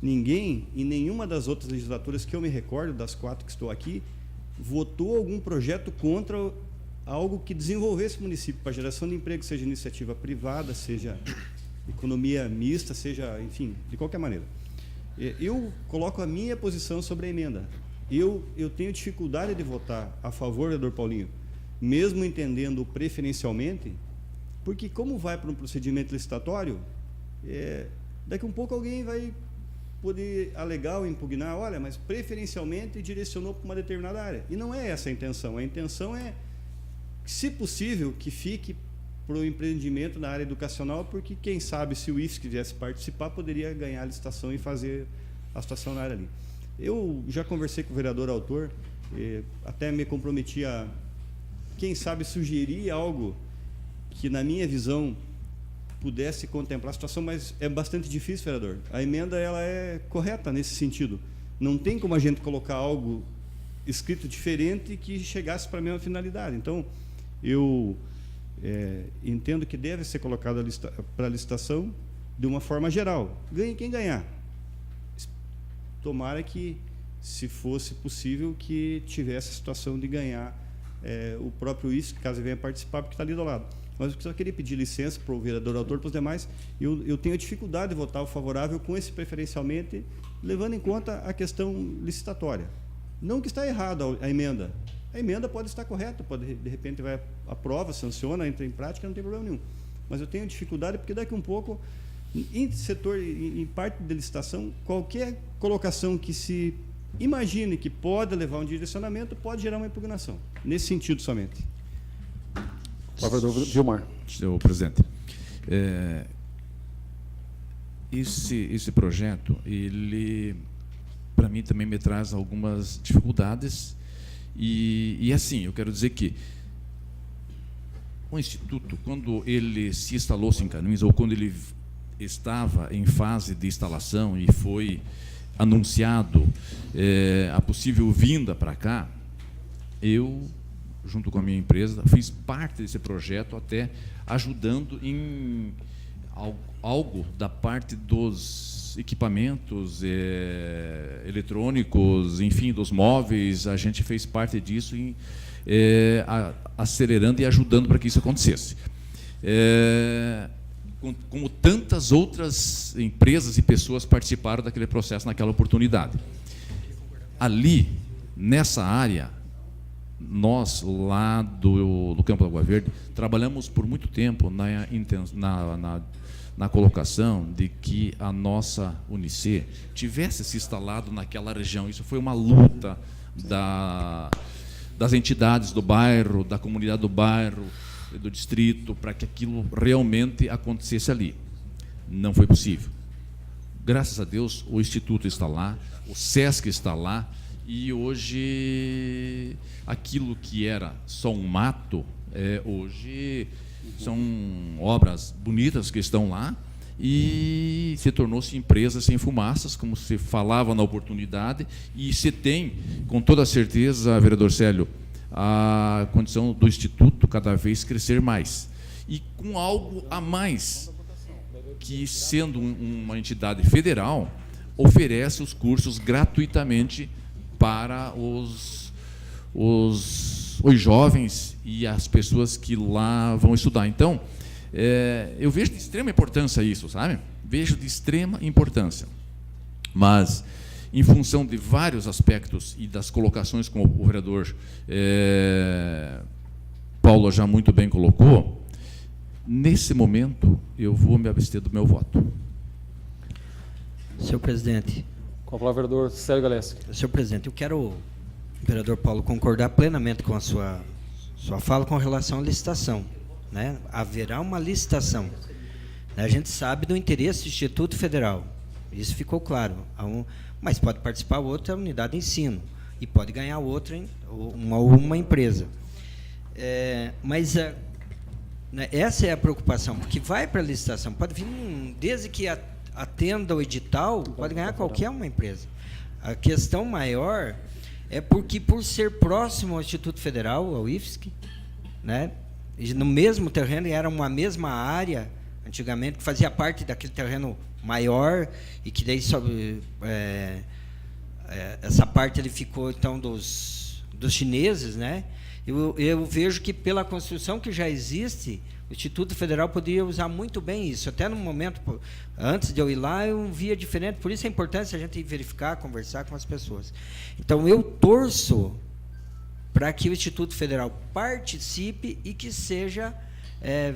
ninguém em nenhuma das outras legislaturas que eu me recordo, das 4 que estou aqui, votou algum projeto contra algo que desenvolvesse o município para geração de emprego, seja iniciativa privada, seja economia mista, seja, enfim, de qualquer maneira. Eu coloco a minha posição sobre a emenda. Eu tenho dificuldade de votar a favor, vereador Paulinho, mesmo entendendo preferencialmente, porque como vai para um procedimento licitatório, daqui a um pouco alguém vai poder alegar ou impugnar, olha, mas preferencialmente direcionou para uma determinada área. E não é essa a intenção. A intenção é, se possível, que fique para o empreendimento na área educacional, porque quem sabe, se o IFSC quisesse participar, poderia ganhar a licitação e fazer a situação na área ali. Eu já conversei com o vereador autor, até me comprometi a, quem sabe, sugerir algo que, na minha visão, pudesse contemplar a situação, mas é bastante difícil, vereador. A emenda ela é correta nesse sentido. Não tem como a gente colocar algo escrito diferente que chegasse para a mesma finalidade. Então, eu entendo que deve ser colocado para a licitação de uma forma geral. Ganhe quem ganhar. Tomara que, se fosse possível, que tivesse a situação de ganhar o próprio IFSC, caso venha participar, porque está ali do lado. Mas eu só queria pedir licença para o vereador autor, para os demais. Eu tenho dificuldade de votar o favorável com esse preferencialmente, levando em conta a questão licitatória. Não que está errada a emenda. A emenda pode estar correta, de repente vai aprova, sanciona, entra em prática, não tem problema nenhum. Mas eu tenho dificuldade porque daqui a um pouco, em setor, em parte de licitação, qualquer colocação que se imagine que pode levar um direcionamento pode gerar uma impugnação. Nesse sentido somente. Vereador Gilmar. Senhor presidente, esse projeto, ele, para mim, também me traz algumas dificuldades. E assim, eu quero dizer que o Instituto, quando ele se instalou-se em Canoinhas, ou quando ele estava em fase de instalação e foi anunciado a possível vinda para cá, eu, junto com a minha empresa, fiz parte desse projeto, até ajudando em algo da parte dos equipamentos eletrônicos, enfim, dos móveis. A gente fez parte disso, acelerando e ajudando para que isso acontecesse. Como tantas outras empresas e pessoas participaram daquele processo naquela oportunidade. Ali, nessa área, nós, lá do Campo da Água Verde, trabalhamos por muito tempo na colocação de que a nossa Unice tivesse se instalado naquela região. Isso foi uma luta das entidades do bairro, da comunidade do bairro, do distrito, para que aquilo realmente acontecesse ali. Não foi possível. Graças a Deus, o Instituto está lá, o SESC está lá, e hoje aquilo que era só um mato Hoje são obras bonitas que estão lá e se tornou-se empresa sem fumaças, como se falava na oportunidade, e se tem, com toda certeza, vereador Célio, a condição do Instituto cada vez crescer mais. E com algo a mais, que sendo uma entidade federal, oferece os cursos gratuitamente para os jovens e as pessoas que lá vão estudar. Então, eu vejo de extrema importância isso, sabe? Vejo de extrema importância. Mas, em função de vários aspectos e das colocações, como o vereador Paulo já muito bem colocou, nesse momento eu vou me abster do meu voto. Senhor presidente. Com a palavra, vereador Célio Galeski. Senhor presidente, eu quero, vereador Paulo, concordar plenamente com a sua fala com relação à licitação, né? Haverá uma licitação. A gente sabe do interesse do Instituto Federal, isso ficou claro. Mas pode participar outra unidade de ensino e pode ganhar outra, uma empresa. Mas essa é a preocupação, porque vai para a licitação, pode vir, desde que atenda o edital, pode ganhar qualquer uma empresa. A questão maior é porque, por ser próximo ao Instituto Federal, ao IFSC, né, no mesmo terreno, e era uma mesma área, antigamente, que fazia parte daquele terreno maior, e que daí essa parte ele ficou, então, dos chineses, né? Eu vejo que, pela construção que já existe, o Instituto Federal poderia usar muito bem isso. Até no momento, antes de eu ir lá, eu via diferente. Por isso a importância a gente verificar, conversar com as pessoas. Então, eu torço para que o Instituto Federal participe e que seja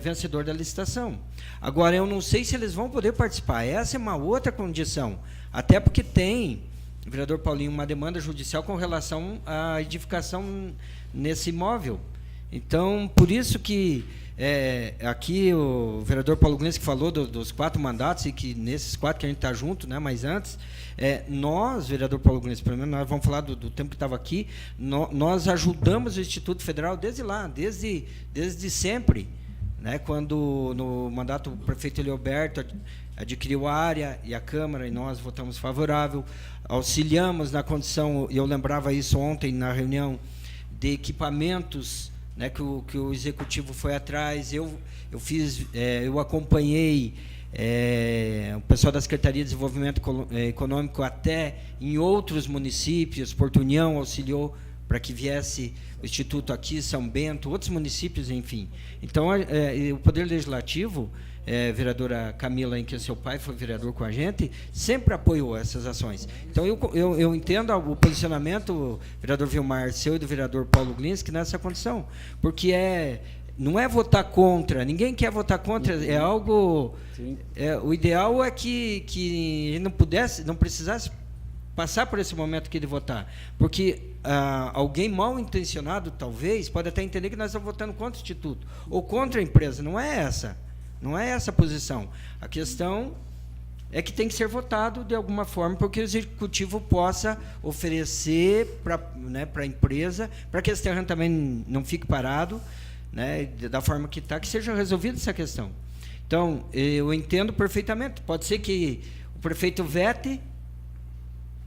vencedor da licitação. Agora, eu não sei se eles vão poder participar. Essa é uma outra condição. Até porque tem, vereador Paulinho, uma demanda judicial com relação à edificação nesse imóvel. Então, por isso que aqui o vereador Paulo Glinski falou dos 4 mandatos, e que nesses 4 que a gente está junto, né, mas antes, nós, vereador Paulo Glinski, pelo menos nós vamos falar do tempo que estava aqui, nós ajudamos o Instituto Federal desde lá, desde sempre, né, quando no mandato o prefeito Elioberto adquiriu a área e a Câmara, e nós votamos favorável, auxiliamos na condição, e eu lembrava isso ontem na reunião, de equipamentos, né, que o executivo foi atrás. Eu acompanhei o pessoal da Secretaria de Desenvolvimento Econômico até em outros municípios. Porto União auxiliou para que viesse o Instituto aqui, São Bento, outros municípios, enfim. Então, o Poder Legislativo, vereadora Camila, em que seu pai foi vereador com a gente, sempre apoiou essas ações. Então, eu entendo o posicionamento, vereador Vilmar, seu e do vereador Paulo Glinski, nessa condição, porque não é votar contra, ninguém quer votar contra, é algo... o ideal é que não precisasse passar por esse momento aqui de votar, porque alguém mal intencionado, talvez, pode até entender que nós estamos votando contra o Instituto, ou contra a empresa. Não é essa a posição. A questão é que tem que ser votado de alguma forma, porque o executivo possa oferecer para a empresa, para que esse terreno também não fique parado, né, da forma que está, que seja resolvida essa questão. Então, eu entendo perfeitamente. Pode ser que o prefeito vete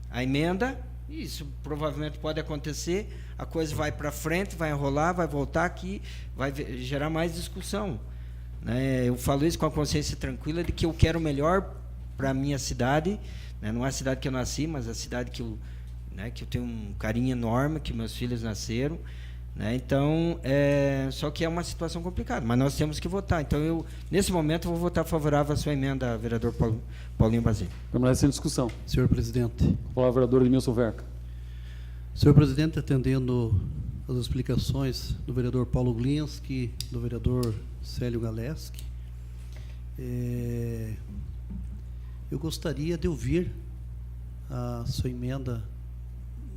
a emenda, isso provavelmente pode acontecer, a coisa vai para frente, vai enrolar, vai voltar aqui, vai gerar mais discussão. Eu falo isso com a consciência tranquila de que eu quero o melhor para a minha cidade, né? Não é a cidade que eu nasci, mas a cidade que eu tenho um carinho enorme, que meus filhos nasceram, né? Então, só que é uma situação complicada, mas nós temos que votar. Então, nesse momento, vou votar favorável à sua emenda, vereador Paulinho Basílio. Permanece em discussão. Senhor presidente. Olá, vereador Edmilson Verca. Senhor presidente, atendendo as explicações do vereador Paulo Glinski, do vereador Célio Galeski, eu gostaria de ouvir a sua emenda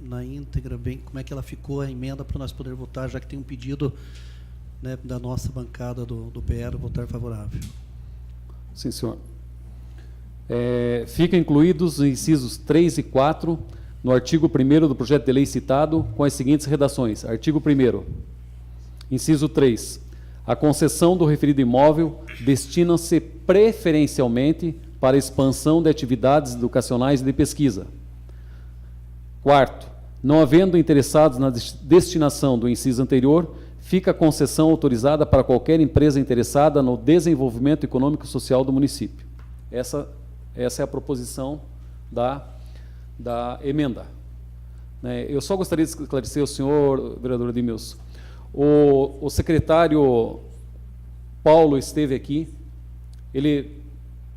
na íntegra, bem como é que ela ficou a emenda, para nós poder votar, já que tem um pedido, né, da nossa bancada do PR votar favorável. Sim, senhor. Fica incluídos os incisos 3 e 4 no artigo 1º do projeto de lei citado, com as seguintes redações. Artigo 1º. Inciso 3. A concessão do referido imóvel destina-se preferencialmente para a expansão de atividades educacionais e de pesquisa. Quarto, não havendo interessados na destinação do inciso anterior, fica a concessão autorizada para qualquer empresa interessada no desenvolvimento econômico e social do município. Essa é a proposição da emenda. Eu só gostaria de esclarecer ao senhor, vereador Edmilson. O secretário Paulo esteve aqui, ele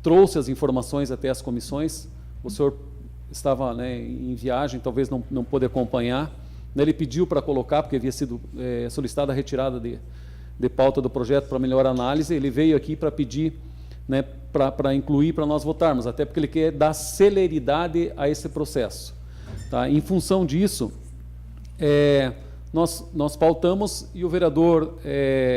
trouxe as informações até as comissões, o senhor estava em viagem, talvez não pôde acompanhar, ele pediu para colocar, porque havia sido solicitada a retirada de pauta do projeto para melhor análise, ele veio aqui para pedir, para incluir, para nós votarmos, até porque ele quer dar celeridade a esse processo. Tá? Em função disso, nós pautamos e o vereador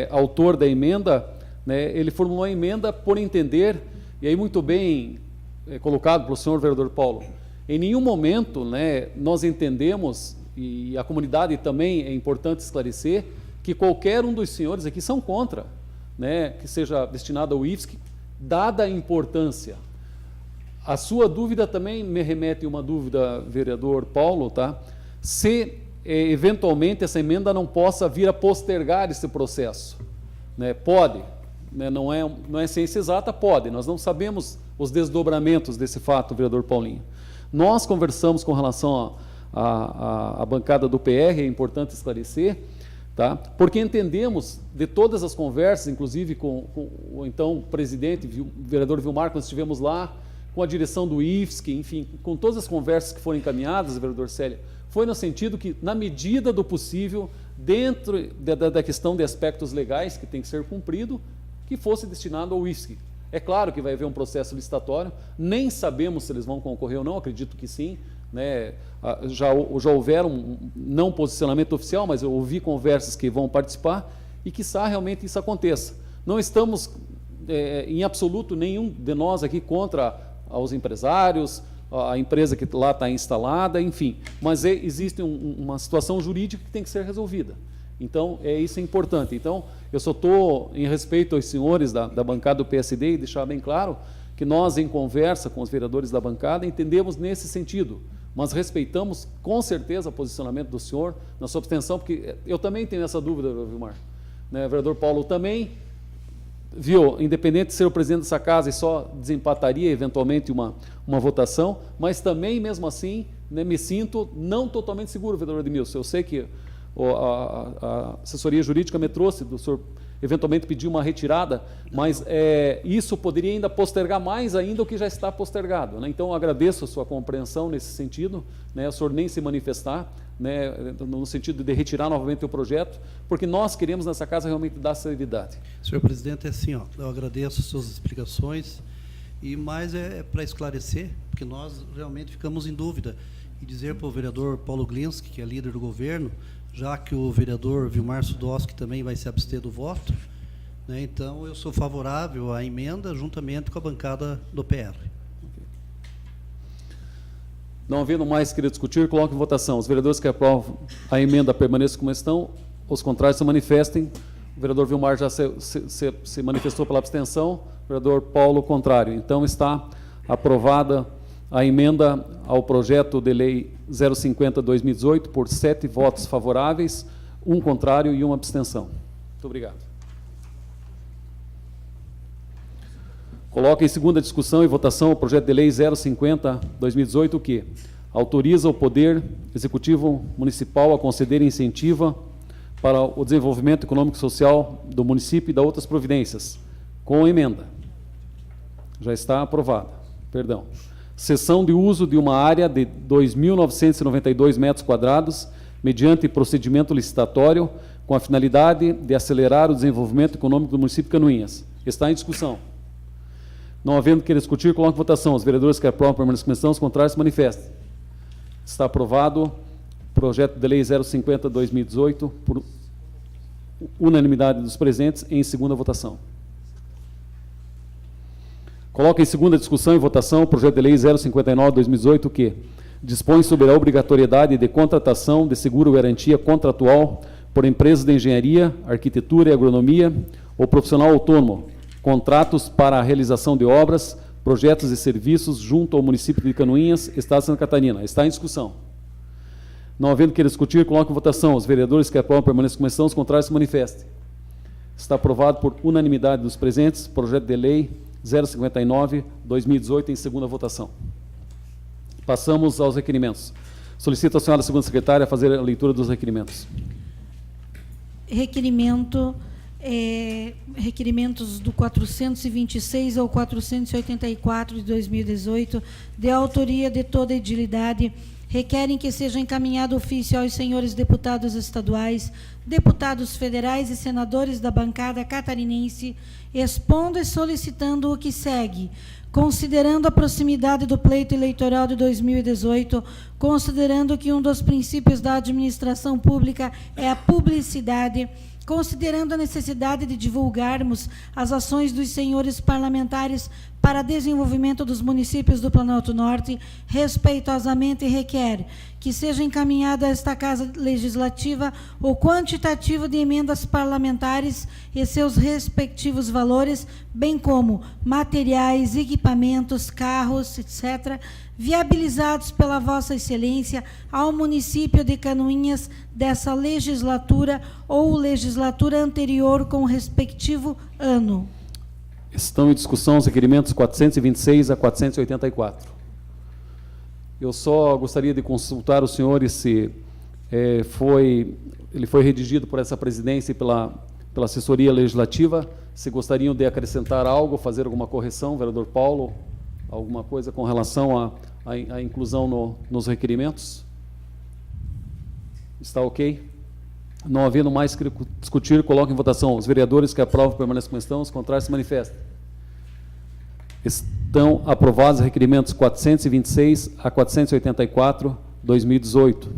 autor da emenda, ele formulou a emenda por entender, e aí muito bem colocado pelo senhor vereador Paulo, em nenhum momento nós entendemos, e a comunidade também é importante esclarecer, que qualquer um dos senhores aqui são contra, que seja destinado ao IFSC, dada a importância. A sua dúvida também me remete a uma dúvida, vereador Paulo, tá? Se eventualmente essa emenda não possa vir a postergar esse processo. Pode, não é ciência exata, pode, nós não sabemos os desdobramentos desse fato, vereador Paulinho. Nós conversamos com relação à bancada do PR, é importante esclarecer, tá? Porque entendemos de todas as conversas, inclusive com o então presidente, o vereador Vilmar, quando estivemos lá, com a direção do IFSC, enfim, com todas as conversas que foram encaminhadas, vereador Célia, foi no sentido que, na medida do possível, dentro da questão de aspectos legais que tem que ser cumprido, que fosse destinado ao IFSC. É claro que vai haver um processo licitatório, nem sabemos se eles vão concorrer ou não, acredito que sim, já houveram não posicionamento oficial, mas eu ouvi conversas que vão participar e quiçá realmente isso aconteça. Não estamos, em absoluto, nenhum de nós aqui contra aos empresários, a empresa que lá está instalada, enfim, mas existe uma situação jurídica que tem que ser resolvida. Então, isso é importante. Então, eu só estou, em respeito aos senhores da bancada do PSD, e deixar bem claro que nós, em conversa com os vereadores da bancada, entendemos nesse sentido, mas respeitamos com certeza o posicionamento do senhor na sua abstenção, porque eu também tenho essa dúvida, Vilmar. Vereador Paulo também, independente de ser o presidente dessa casa e só desempataria eventualmente uma votação, mas também, mesmo assim, me sinto não totalmente seguro, vereador Edmilson. Eu sei que a assessoria jurídica me trouxe, do senhor eventualmente pedir uma retirada, mas isso poderia ainda postergar mais ainda o que já está postergado. Então, eu agradeço a sua compreensão nesse sentido, o senhor nem se manifestar, no sentido de retirar novamente o projeto, porque nós queremos nessa casa realmente dar celeridade. Senhor presidente, eu agradeço as suas explicações, e mais para esclarecer, porque nós realmente ficamos em dúvida, e dizer para o vereador Paulo Glinski, que é líder do governo, já que o vereador Vilmar Sudoski também vai se abster do voto, então eu sou favorável à emenda juntamente com a bancada do PR. Não havendo mais que discutir, coloque em votação. Os vereadores que aprovam a emenda permaneçam como estão, os contrários se manifestem. O vereador Vilmar já se manifestou pela abstenção, o vereador Paulo contrário. Então está aprovada a emenda ao projeto de lei 050/2018 por 7 votos favoráveis, 1 contrário e 1 abstenção. Muito obrigado. Coloca em segunda discussão e votação o projeto de lei 050/2018, que autoriza o Poder Executivo Municipal a conceder incentivo para o desenvolvimento econômico e social do município e da outras providências, com emenda. Já está aprovada. Perdão. Cessão de uso de uma área de 2.992 metros quadrados, mediante procedimento licitatório, com a finalidade de acelerar o desenvolvimento econômico do município de Canoinhas. Está em discussão. Não havendo que discutir, coloque em votação. Os vereadores que aprovam a permanência em comissão, os contrários se manifestem. Está aprovado o projeto de lei 050/2018 por unanimidade dos presentes em segunda votação. Coloca em segunda discussão e votação o projeto de lei 059/2018, que dispõe sobre a obrigatoriedade de contratação de seguro-garantia contratual por empresas de engenharia, arquitetura e agronomia ou profissional autônomo, contratos para a realização de obras, projetos e serviços junto ao município de Canoinhas, Estado de Santa Catarina. Está em discussão. Não havendo que discutir, coloque em votação. Os vereadores que aprovam permaneçam como estão, os contrários se manifestem. Está aprovado por unanimidade dos presentes. Projeto de lei 059/2018 em segunda votação. Passamos aos requerimentos. Solicito a senhora segunda secretária a fazer a leitura dos requerimentos. Requerimentos do 426 ao 484 de 2018, de autoria de toda a edilidade, requerem que seja encaminhado ofício aos senhores deputados estaduais, deputados federais e senadores da bancada catarinense, expondo e solicitando o que segue: considerando a proximidade do pleito eleitoral de 2018, considerando que um dos princípios da administração pública é a publicidade, considerando a necessidade de divulgarmos as ações dos senhores parlamentares para desenvolvimento dos municípios do Planalto Norte, respeitosamente requer que seja encaminhada a esta Casa Legislativa o quantitativo de emendas parlamentares e seus respectivos valores, bem como materiais, equipamentos, carros, etc., viabilizados pela Vossa Excelência ao município de Canoinhas dessa legislatura ou legislatura anterior com o respectivo ano. Estão em discussão os requerimentos 426 a 484. Eu só gostaria de consultar os senhores se ele foi redigido por essa presidência e pela assessoria legislativa, se gostariam de acrescentar algo, fazer alguma correção, vereador Paulo, alguma coisa com relação à inclusão nos requerimentos? Está ok? Não havendo mais que discutir, coloque em votação. Os vereadores que aprovam permaneçam como estão, os contrários se manifestem. Estão aprovados os requerimentos 426 a 484, 2018.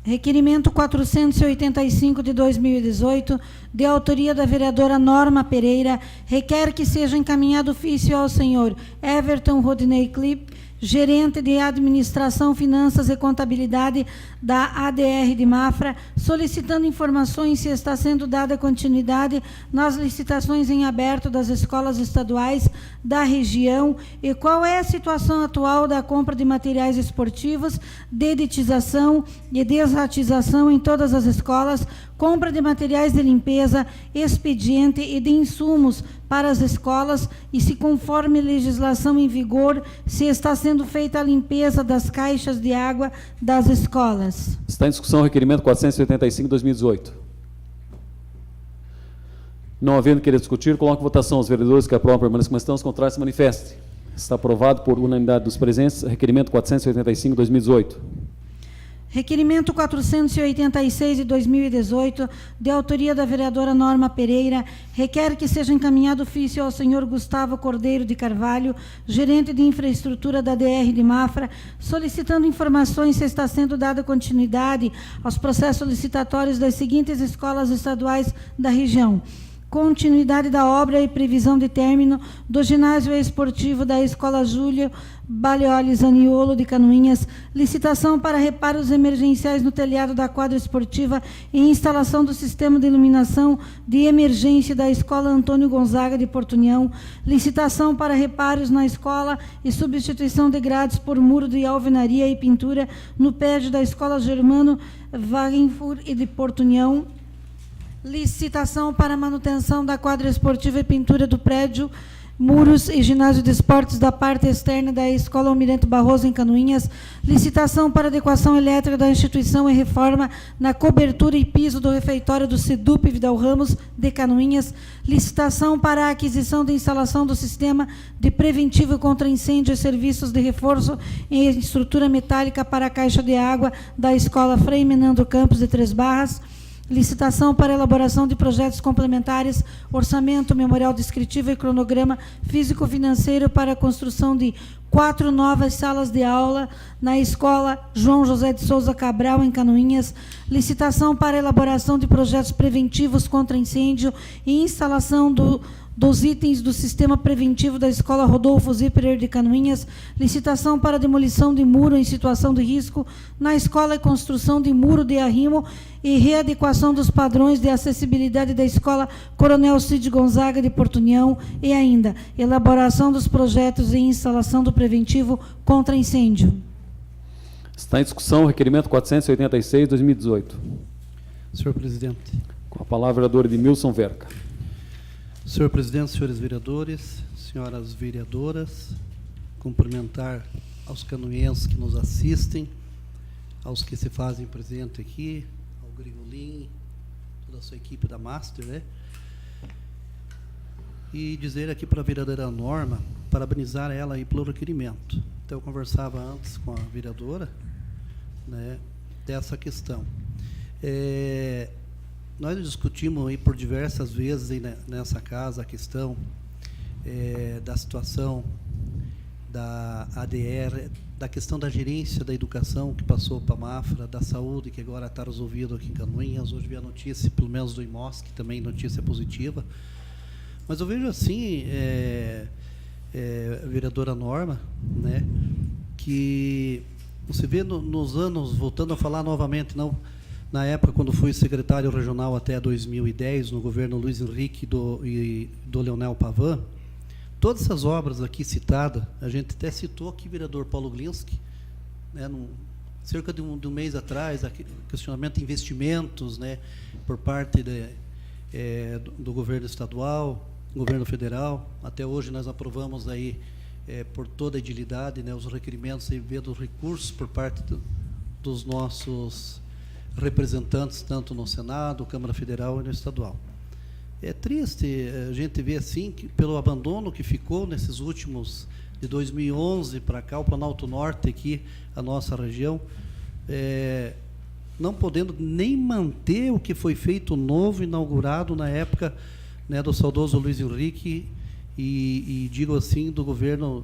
Requerimento 485 de 2018, de autoria da vereadora Norma Pereira, requer que seja encaminhado ofício ao senhor Everton Rodney Clip, gerente de Administração, Finanças e Contabilidade da ADR de Mafra, solicitando informações se está sendo dada continuidade nas licitações em aberto das escolas estaduais da região e qual é a situação atual da compra de materiais esportivos, dedetização e desratização em todas as escolas, compra de materiais de limpeza, expediente e de insumos para as escolas e, se conforme legislação em vigor, se está sendo feita a limpeza das caixas de água das escolas. Está em discussão o requerimento 485, 2018. Não havendo querer discutir, coloco em votação. Os vereadores que aprovam permaneçam como estão, os contrários se manifestem. Está aprovado por unanimidade dos presentes, requerimento 485, 2018. Requerimento 486 de 2018, de autoria da vereadora Norma Pereira, requer que seja encaminhado ofício ao senhor Gustavo Cordeiro de Carvalho, gerente de infraestrutura da DR de Mafra, solicitando informações se está sendo dada continuidade aos processos licitatórios das seguintes escolas estaduais da região: continuidade da obra e previsão de término do ginásio esportivo da Escola Júlio Baleoli Zaniolo de Canoinhas, licitação para reparos emergenciais no telhado da quadra esportiva e instalação do sistema de iluminação de emergência da Escola Antônio Gonzaga de Porto União, licitação para reparos na escola e substituição de grades por muro de alvenaria e pintura no prédio da Escola Germano Wagenfurt e de Porto União, licitação para manutenção da quadra esportiva e pintura do prédio, muros e ginásio de esportes da parte externa da Escola Almirante Barroso em Canoinhas, licitação para adequação elétrica da instituição e reforma na cobertura e piso do refeitório do Sedup Vidal Ramos de Canoinhas, licitação para a aquisição de instalação do sistema de preventivo contra incêndio e serviços de reforço em estrutura metálica para a caixa de água da Escola Frei Menandro Campos de Três Barras, licitação para elaboração de projetos complementares, orçamento, memorial descritivo e cronograma físico-financeiro para a construção de 4 novas salas de aula na Escola João José de Souza Cabral, em Canoinhas, licitação para elaboração de projetos preventivos contra incêndio e instalação dos itens do sistema preventivo da Escola Rodolfo Zipperer de Canoinhas, licitação para demolição de muro em situação de risco na escola e construção de muro de arrimo e readequação dos padrões de acessibilidade da Escola Coronel Cid Gonzaga de Porto União e ainda elaboração dos projetos e instalação do preventivo contra incêndio. Está em discussão o requerimento 486/2018. Senhor presidente. Com a palavra, vereador Edmilson Verca. Senhor presidente, senhores vereadores, senhoras vereadoras, cumprimentar aos canoenses que nos assistem, aos que se fazem presente aqui, ao Grigolim, toda a sua equipe da Master, né? E dizer aqui para a vereadora Norma, parabenizar ela aí pelo requerimento. Então, eu conversava antes com a vereadora, né, dessa questão. Nós discutimos aí por diversas vezes aí nessa casa a questão da situação da ADR, da questão da gerência da educação que passou para a Mafra, da saúde que agora está resolvido aqui em Canoinhas. Hoje vi a notícia, pelo menos do IMOSC, também notícia positiva. Mas eu vejo assim, a vereadora Norma, né, que você vê nos anos, voltando a falar novamente, não, na época, quando fui secretário regional até 2010, no governo Luiz Henrique e do Leonel Pavan, todas essas obras aqui citadas, a gente até citou aqui o vereador Paulo Glinski, né, cerca de um mês atrás, aqui, questionamento de investimentos, né, por parte do governo estadual, governo federal. Até hoje nós aprovamos aí, por toda a edilidade, né, os requerimentos e dos recursos por parte dos nossos representantes, tanto no Senado, Câmara Federal e no Estadual. É triste a gente ver assim, que pelo abandono que ficou nesses últimos, de 2011 para cá, o Planalto Norte aqui, a nossa região, não podendo nem manter o que foi feito novo, inaugurado na época, né, do saudoso Luiz Henrique e digo assim, do governo,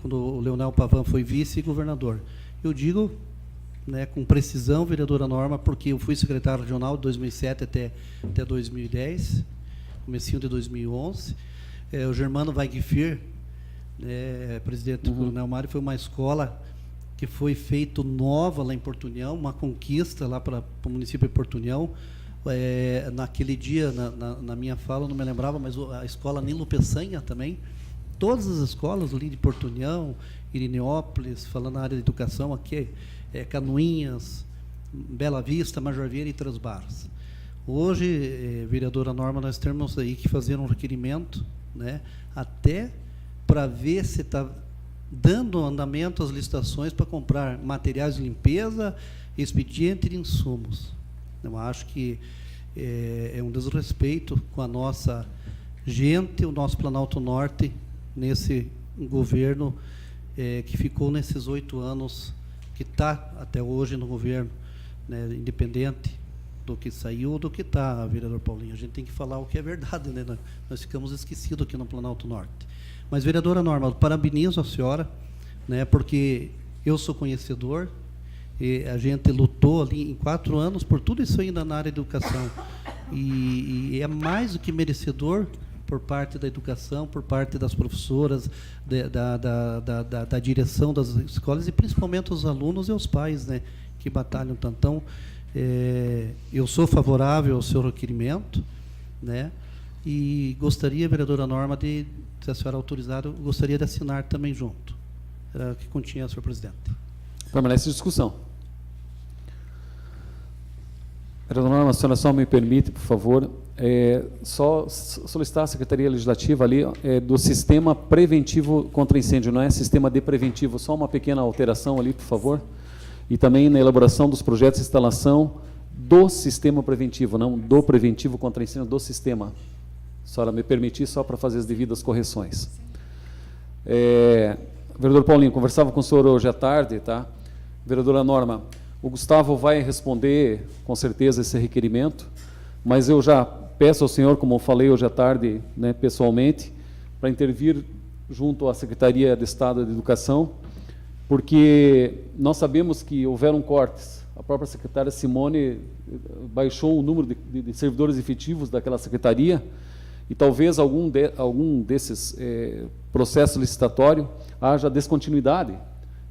quando o Leonel Pavan foi vice-governador. Eu digo, né, com precisão, vereadora Norma, porque eu fui secretário regional de 2007 até 2010, comecinho de 2011. O Germano Weigfir, presidente do Coronel Mário, foi uma escola que foi feita nova lá em Porto União, uma conquista lá para o município de Porto União. Naquele dia, na minha fala, eu não me lembrava, mas a escola Nilo Peçanha também, todas as escolas ali de Porto União, Irineópolis, falando na área de educação aqui, Canoinhas, Bela Vista, Major Vieira e Três Barras. Hoje, vereadora Norma, nós temos aí que fazer um requerimento, né, até para ver se está dando andamento às licitações para comprar materiais de limpeza, expediente de insumos. Eu acho que é um desrespeito com a nossa gente, o nosso Planalto Norte, nesse governo que ficou nesses 8 anos, que está até hoje no governo, né, independente do que saiu ou do que está, vereador Paulinho. A gente tem que falar o que é verdade, né? Nós ficamos esquecidos aqui no Planalto Norte. Mas, vereadora Norma, parabenizo a senhora, né, porque eu sou conhecedor, e a gente lutou ali em 4 anos por tudo isso ainda na área de educação. E é mais do que merecedor por parte da educação, por parte das professoras, da direção das escolas e principalmente os alunos e os pais, né, que batalham tanto. Então, eu sou favorável ao seu requerimento, né, e gostaria, vereadora Norma, se a senhora autorizar, eu gostaria de assinar também junto. Era o que continha, senhor presidente. Permanece em discussão. Vereadora Norma, a senhora só me permite, por favor, só solicitar a Secretaria Legislativa ali do sistema preventivo contra incêndio, não é sistema de preventivo, só uma pequena alteração ali, por favor. E também na elaboração dos projetos de instalação do sistema preventivo, não do preventivo contra incêndio, do sistema. A senhora me permitir só para fazer as devidas correções. Vereador Paulinho, conversava com o senhor hoje à tarde, tá? Vereadora Norma, o Gustavo vai responder com certeza esse requerimento, mas eu já peço ao senhor, como eu falei hoje à tarde, né, pessoalmente, para intervir junto à Secretaria de Estado de Educação, porque nós sabemos que houveram cortes. A própria secretária Simone baixou o número de servidores efetivos daquela secretaria, e talvez algum desses processos licitatórios haja descontinuidade.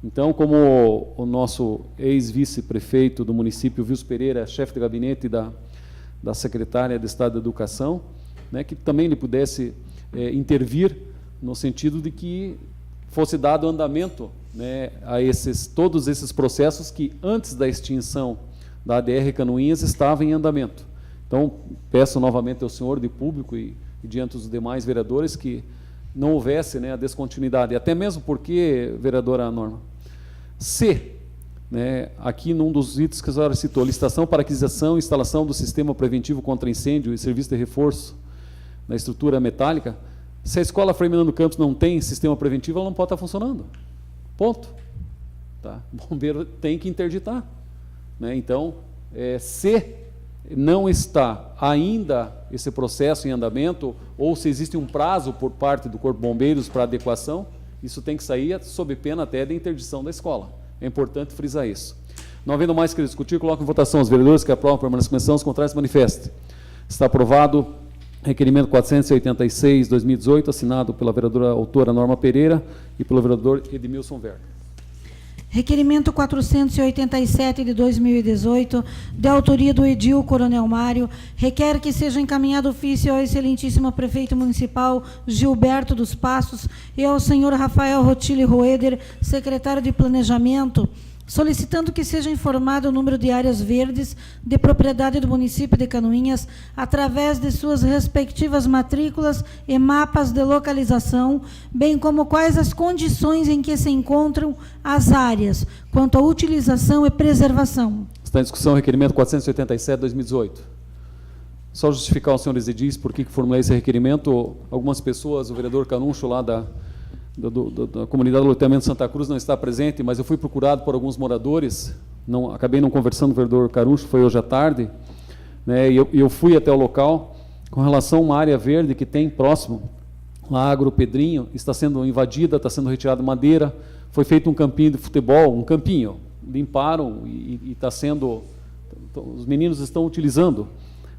Então, como o nosso ex-vice-prefeito do município, Wilson Pereira, é chefe de gabinete da secretária de Estado da Educação, né, que também ele pudesse intervir no sentido de que fosse dado andamento, né, a todos esses processos que, antes da extinção da ADR Canoinhas, estavam em andamento. Então, peço novamente ao senhor, de público e diante dos demais vereadores, que não houvesse, né, a descontinuidade. Até mesmo porque, vereadora Norma, né, aqui num dos itens que a senhora citou, licitação para aquisição e instalação do sistema preventivo contra incêndio e serviço de reforço na estrutura metálica, se a escola Frei Ferdinando Campos não tem sistema preventivo, ela não pode estar funcionando. Ponto. Tá? O bombeiro tem que interditar. Né? Então, se não está ainda esse processo em andamento, ou se existe um prazo por parte do Corpo de Bombeiros para adequação, isso tem que sair sob pena até de interdição da escola. É importante frisar isso. Não havendo mais que discutir, coloco em votação os vereadores que aprovam a permanência na comissão, os contrários se manifestem. Está aprovado requerimento 486/2018, assinado pela vereadora autora Norma Pereira e pelo vereador Edmilson Verga. Requerimento 487 de 2018, de autoria do edil Coronel Mário, requer que seja encaminhado ofício ao excelentíssimo prefeito municipal Gilberto dos Passos e ao senhor Rafael Rotile Roeder, secretário de Planejamento, solicitando que seja informado o número de áreas verdes de propriedade do município de Canoinhas através de suas respectivas matrículas e mapas de localização, bem como quais as condições em que se encontram as áreas, quanto à utilização e preservação. Está em discussão o requerimento 487/2018. Só justificar aos senhores edis por que formulei esse requerimento. Algumas pessoas, o vereador Canuncho lá da comunidade do loteamento Santa Cruz não está presente, mas eu fui procurado por alguns moradores, acabei não conversando com o vereador Caruncho, foi hoje à tarde, né, e eu fui até o local com relação a uma área verde que tem próximo, lá Agro Pedrinho, está sendo invadida, está sendo retirada madeira, foi feito um campinho de futebol, limparam e está sendo, os meninos estão utilizando,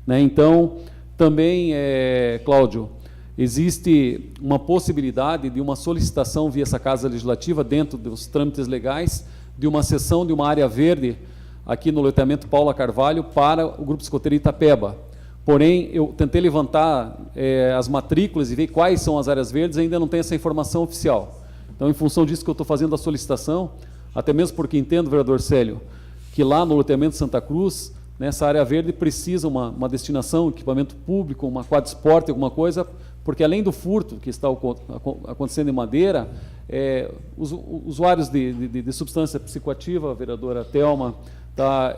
né, então, também, Cláudio, existe uma possibilidade de uma solicitação via essa Casa Legislativa, dentro dos trâmites legais, de uma cessão de uma área verde aqui no loteamento Paula Carvalho para o Grupo Escoteiro Itapeba. Porém, eu tentei levantar as matrículas e ver quais são as áreas verdes, ainda não tem essa informação oficial. Então, em função disso que eu estou fazendo a solicitação, até mesmo porque entendo, vereador Célio, que lá no loteamento Santa Cruz, nessa área verde precisa uma destinação, equipamento público, uma quadra de esporte, alguma coisa, porque além do furto que está acontecendo em madeira, usuários de substância psicoativa, vereadora Thelma, tá,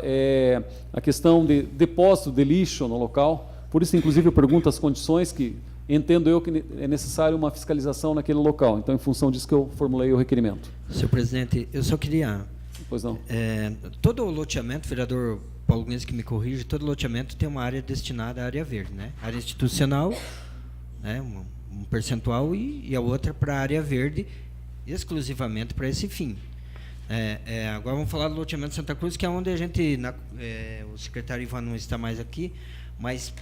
a questão de depósito de lixo no local, por isso, inclusive, eu pergunto as condições que entendo eu que é necessário uma fiscalização naquele local. Então, em função disso que eu formulei o requerimento. Senhor presidente, eu só queria... Pois não. Todo o loteamento, vereador Paulo Guedes que me corrige, todo loteamento tem uma área destinada à área verde, né? Área institucional, né, um percentual, e a outra para a área verde, exclusivamente para esse fim. Agora vamos falar do loteamento Santa Cruz, que é onde a gente, o secretário Ivan não está mais aqui, mas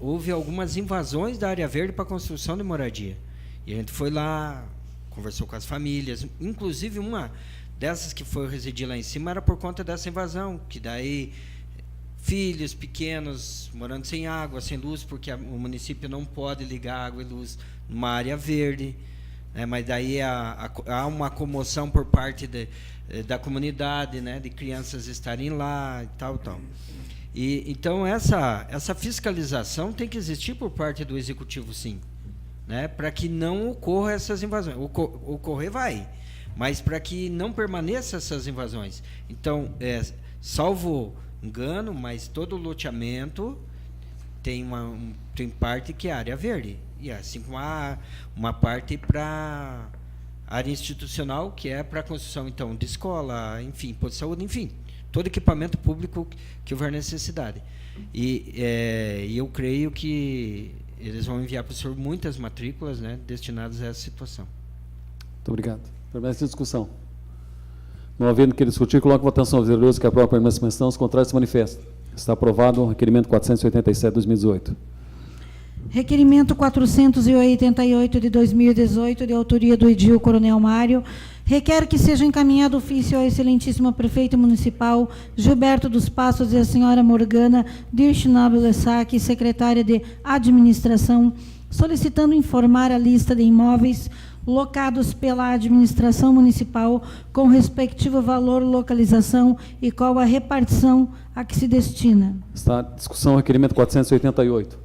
houve algumas invasões da área verde para a construção de moradia. E a gente foi lá, conversou com as famílias, inclusive uma dessas que foi residir lá em cima era por conta dessa invasão, que daí filhos pequenos morando sem água, sem luz, porque o município não pode ligar água e luz numa área verde, né, mas daí há uma comoção por parte da comunidade, né, de crianças estarem lá e tal. E, então, essa fiscalização tem que existir por parte do Executivo, sim, né, para que não ocorra essas invasões. Ocorrer vai, mas para que não permaneçam essas invasões. Então, salvo engano, mas todo loteamento tem parte que é área verde, e assim como uma parte para área institucional, que é para a construção, então, de escola, enfim, posto de saúde, enfim, todo equipamento público que houver necessidade. E eu creio que eles vão enviar para o senhor muitas matrículas, né, destinadas a essa situação. Muito obrigado. Permanece em discussão. Não havendo que discutir, coloco em votação os vereadores que aprovam a permanência na comissão, os contrários se manifestam. Está aprovado o requerimento 487/2018. Requerimento 488 de 2018, de autoria do edil Coronel Mário, requer que seja encaminhado ofício ao excelentíssimo prefeito municipal Gilberto dos Passos e a senhora Morgana Dirchnabel Lessac, secretária de administração, solicitando informar a lista de imóveis locados pela administração municipal com respectivo valor, localização e qual a repartição a que se destina. Está em discussão requerimento 488.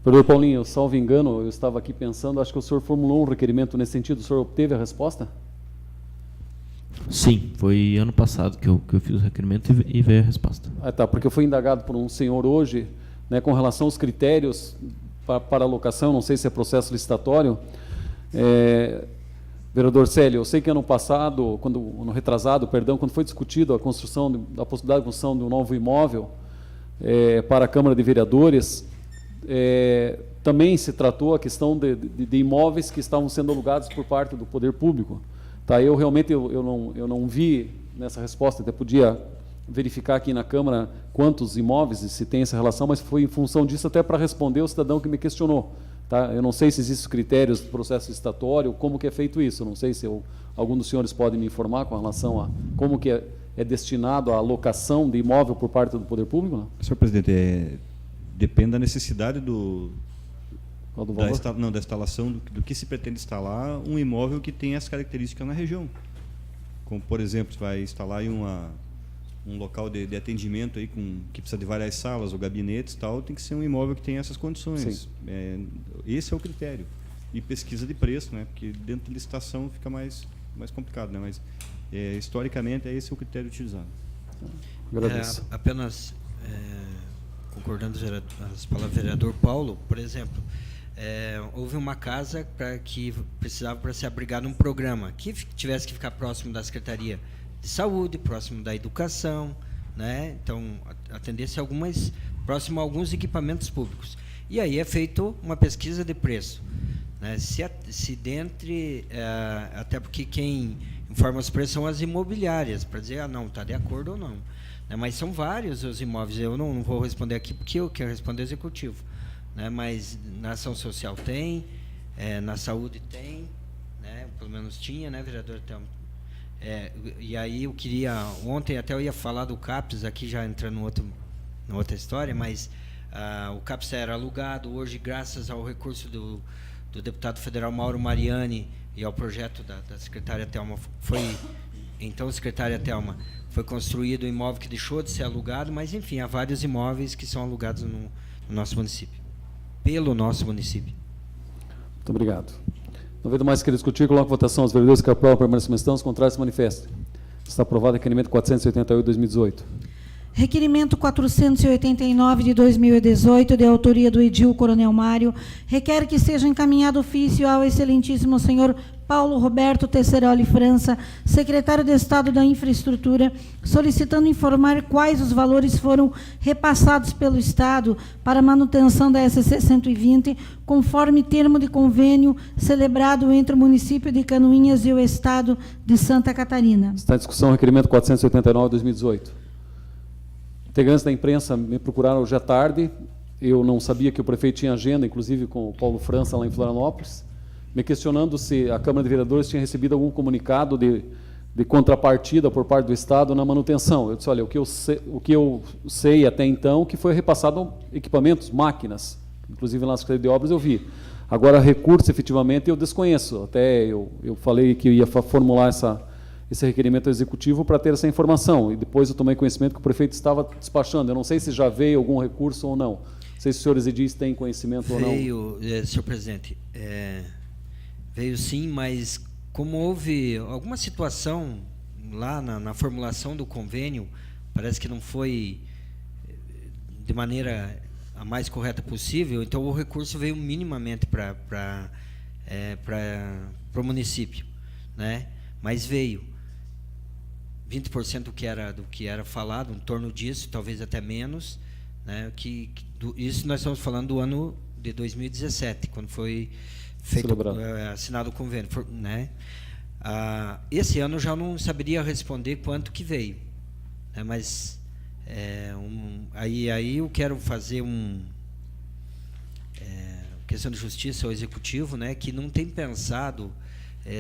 Vereador Paulinho, salvo engano, eu estava aqui pensando, acho que o senhor formulou um requerimento nesse sentido, o senhor obteve a resposta? Sim, foi ano passado que eu fiz o requerimento e veio a resposta. Ah, tá, porque eu fui indagado por um senhor hoje, né, com relação aos critérios para alocação, não sei se é processo licitatório. Vereador Célio, eu sei que ano passado, no retrasado, perdão, quando foi discutido a possibilidade de construção de um novo imóvel para a Câmara de Vereadores, também se tratou a questão de imóveis que estavam sendo alugados por parte do poder público. Tá, eu realmente eu não vi nessa resposta, até podia verificar aqui na Câmara quantos imóveis e se tem essa relação, mas foi em função disso até para responder o cidadão que me questionou. Tá? Eu não sei se existem critérios do processo licitatório, como que é feito isso, eu não sei se algum dos senhores pode me informar com relação a como que é destinado a alocação de imóvel por parte do poder público? Não? Senhor presidente, depende da necessidade da instalação, do que se pretende instalar um imóvel que tenha as características na região. Como, por exemplo, se vai instalar aí um local de atendimento aí que precisa de várias salas ou gabinetes e tal, tem que ser um imóvel que tenha essas condições. Esse é o critério. E pesquisa de preço, né? Porque dentro de licitação fica mais complicado, né? Mas historicamente esse é o critério utilizado. Agradeço. Apenas concordando com as palavras do vereador Paulo, por exemplo, houve uma casa que precisava para se abrigar num programa que tivesse que ficar próximo da Secretaria de Saúde, próximo da Educação, né? Então atendesse próximo a alguns equipamentos públicos. E aí é feito uma pesquisa de preço, né? Se dentre, até porque quem informa os preços são as imobiliárias, para dizer, não, está de acordo ou não. Né? Mas são vários os imóveis, eu não vou responder aqui porque eu quero responder ao Executivo. Né? Mas na ação social tem, na saúde tem, né? Pelo menos tinha, né, vereador Thelma? E aí eu queria, ontem até eu ia falar do CAPES, aqui já entrando na outra história, mas o CAPES era alugado, hoje graças ao recurso do deputado federal Mauro Mariani e ao projeto da secretária Thelma, foi construído um imóvel que deixou de ser alugado, mas enfim, há vários imóveis que são alugados no nosso município, pelo nosso município. Muito obrigado. Não havendo mais que discutir, coloco a votação. Os vereadores que aprovam permanecem como estão, os contrários se manifestem. Está aprovado o requerimento 488 de 2018. Requerimento 489 de 2018, de autoria do edil Coronel Mário, requer que seja encaminhado ofício ao excelentíssimo senhor Paulo Roberto Tesseroli França, secretário de Estado da Infraestrutura, solicitando informar quais os valores foram repassados pelo Estado para a manutenção da SC 120, conforme termo de convênio celebrado entre o município de Canoinhas e o Estado de Santa Catarina. Está em discussão o requerimento 489 de 2018. Integrantes da imprensa me procuraram hoje à tarde, eu não sabia que o prefeito tinha agenda, inclusive com o Paulo França lá em Florianópolis, me questionando se a Câmara de Vereadores tinha recebido algum comunicado de contrapartida por parte do Estado na manutenção. Eu disse, olha, o que eu sei até então, que foi repassado equipamentos, máquinas, inclusive lá na Secretaria de Obras eu vi. Agora, recurso, efetivamente, eu desconheço. Até eu falei que eu ia formular esse requerimento executivo para ter essa informação, e depois eu tomei conhecimento que o prefeito estava despachando. Eu não sei se já veio algum recurso ou não. Não sei se os senhores edis têm conhecimento ou não. Veio, senhor presidente, veio sim, mas como houve alguma situação lá na formulação do convênio, parece que não foi de maneira a mais correta possível, então o recurso veio minimamente para o município, né? Mas veio 20% do que era falado, em torno disso, talvez até menos, né? Isso nós estamos falando do ano de 2017, quando foi feito, assinado o convênio, né? Esse ano eu já não saberia responder quanto que veio, né? Mas aí eu quero fazer questão de justiça ao executivo, né, que não tem pensado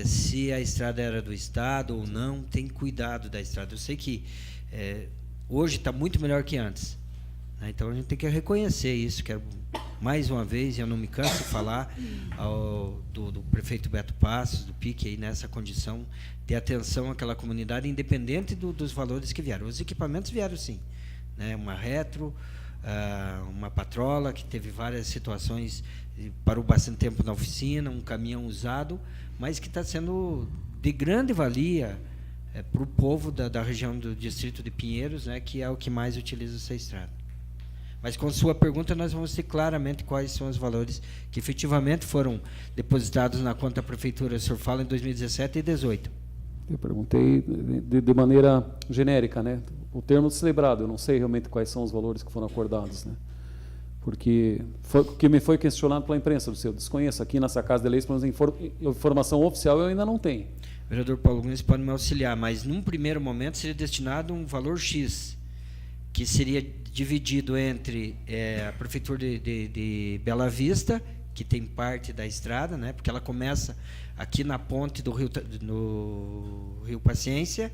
se a estrada era do Estado ou não, tem cuidado da estrada. Eu sei que hoje está muito melhor que antes, né, então a gente tem que reconhecer isso. Quero, mais uma vez, eu não me canso de falar do prefeito Beto Passos, do PIC, aí nessa condição de atenção àquela comunidade, independente dos valores que vieram. Os equipamentos vieram, sim, né, uma retro, uma patrola, que teve várias situações, parou bastante tempo na oficina, um caminhão usado, mas que está sendo de grande valia para o povo da região do distrito de Pinheiros, né, que é o que mais utiliza essa estrada. Mas com sua pergunta nós vamos ter claramente quais são os valores que efetivamente foram depositados na conta da prefeitura. O senhor fala em 2017 e 2018. Eu perguntei de maneira genérica, né? O termo celebrado, eu não sei realmente quais são os valores que foram acordados, né? Porque o que me foi questionado pela imprensa, eu desconheço. Aqui nessa Casa de Leis, pelo menos informação oficial eu ainda não tenho. Vereador Paulo Gomes pode me auxiliar, mas num primeiro momento seria destinado um valor X, que seria dividido entre a Prefeitura de Bela Vista, que tem parte da estrada, né, porque ela começa aqui na ponte do Rio Paciência,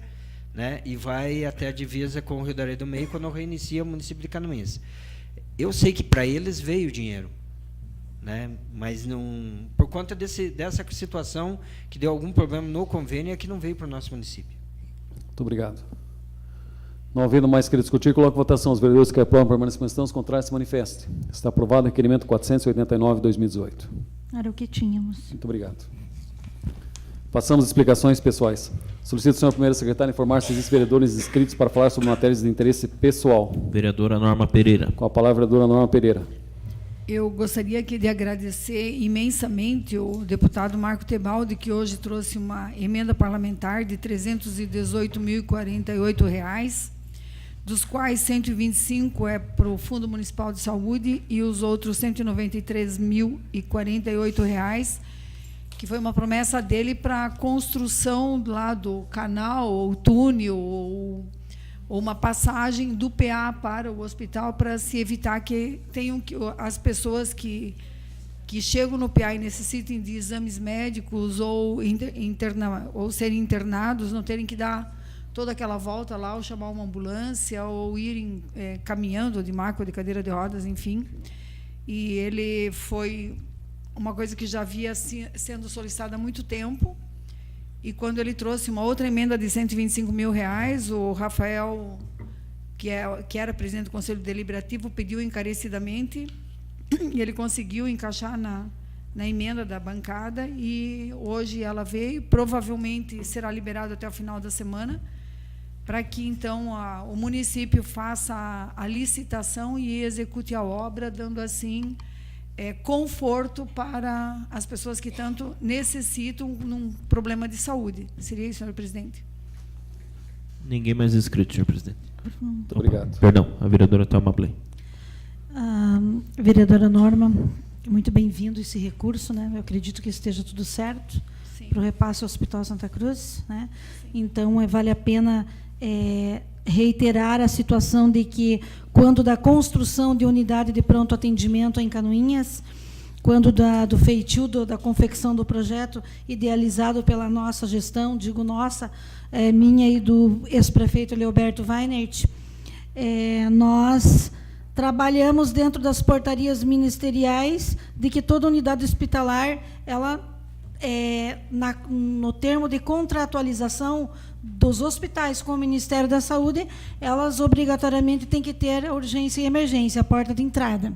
né, e vai até a divisa com o Rio da Areia do Meio, quando reinicia o município de Canoinhas. Eu sei que para eles veio dinheiro, né, mas não, por conta dessa situação que deu algum problema no convênio, é que não veio para o nosso município. Muito obrigado. Não havendo mais que discutir, coloco em votação. Os vereadores que aprovam permanecem como estão, os contrários se manifestem. Está aprovado o requerimento 489/2018. Era o que tínhamos. Muito obrigado. Passamos às explicações pessoais. Solicito ao senhor primeiro secretário informar se existem vereadores inscritos para falar sobre matérias de interesse pessoal. Vereadora Norma Pereira. Com a palavra, a vereadora Norma Pereira. Eu gostaria aqui de agradecer imensamente o deputado Marco Tebaldi, que hoje trouxe uma emenda parlamentar de R$ 318.048, dos quais 125 é para o Fundo Municipal de Saúde e os outros R$ 193.048, que foi uma promessa dele para a construção lá do canal, ou túnel, ou uma passagem do PA para o hospital, para se evitar que tenham as pessoas que chegam no PA e necessitem de exames médicos ou serem internados, não terem que dar toda aquela volta lá, ou chamar uma ambulância, ou irem caminhando de maca ou de cadeira de rodas, enfim. E ele foi uma coisa que já havia sendo solicitada há muito tempo. E quando ele trouxe uma outra emenda de R$ 125 mil, o Rafael, que era presidente do Conselho Deliberativo, pediu encarecidamente, e ele conseguiu encaixar na emenda da bancada, e hoje ela veio, provavelmente será liberado até o final da semana, para que, então, o município faça a licitação e execute a obra, dando, assim, conforto para as pessoas que tanto necessitam num problema de saúde. Seria isso, senhor presidente? Ninguém mais inscrito, senhor presidente. Muito obrigado. Perdão, a vereadora Thelma Blay. Vereadora Norma, muito bem-vindo esse recurso, né? Eu acredito que esteja tudo certo para o repasse ao Hospital Santa Cruz, né? Então, vale a pena reiterar a situação de que, quando da construção de unidade de pronto atendimento em Canoinhas, quando do feitio da confecção do projeto idealizado pela nossa gestão, digo nossa, minha e do ex-prefeito Leoberto Weinert, nós trabalhamos dentro das portarias ministeriais de que toda unidade hospitalar, ela, no termo de contratualização dos hospitais com o Ministério da Saúde, elas obrigatoriamente têm que ter a urgência e emergência, a porta de entrada.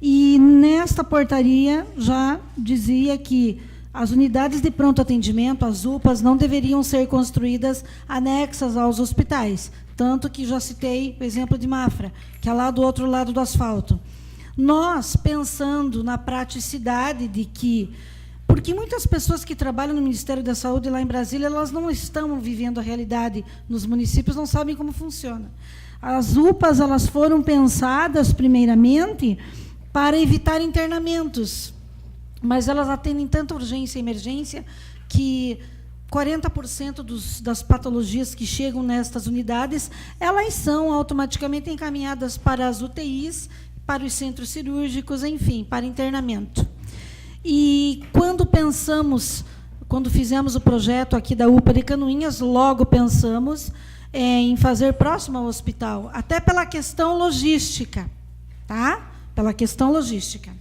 E nesta portaria já dizia que as unidades de pronto atendimento, as UPAs, não deveriam ser construídas anexas aos hospitais, tanto que já citei o exemplo de Mafra, que é lá do outro lado do asfalto. Nós, pensando na praticidade de que, porque muitas pessoas que trabalham no Ministério da Saúde lá em Brasília, elas não estão vivendo a realidade nos municípios, não sabem como funciona. As UPAs, elas foram pensadas primeiramente para evitar internamentos, mas elas atendem tanta urgência e emergência que 40% das patologias que chegam nestas unidades, elas são automaticamente encaminhadas para as UTIs, para os centros cirúrgicos, enfim, para internamento. E quando fizemos o projeto aqui da UPA de Canoinhas, logo pensamos em fazer próximo ao hospital, até pela questão logística, tá? Pela questão logística.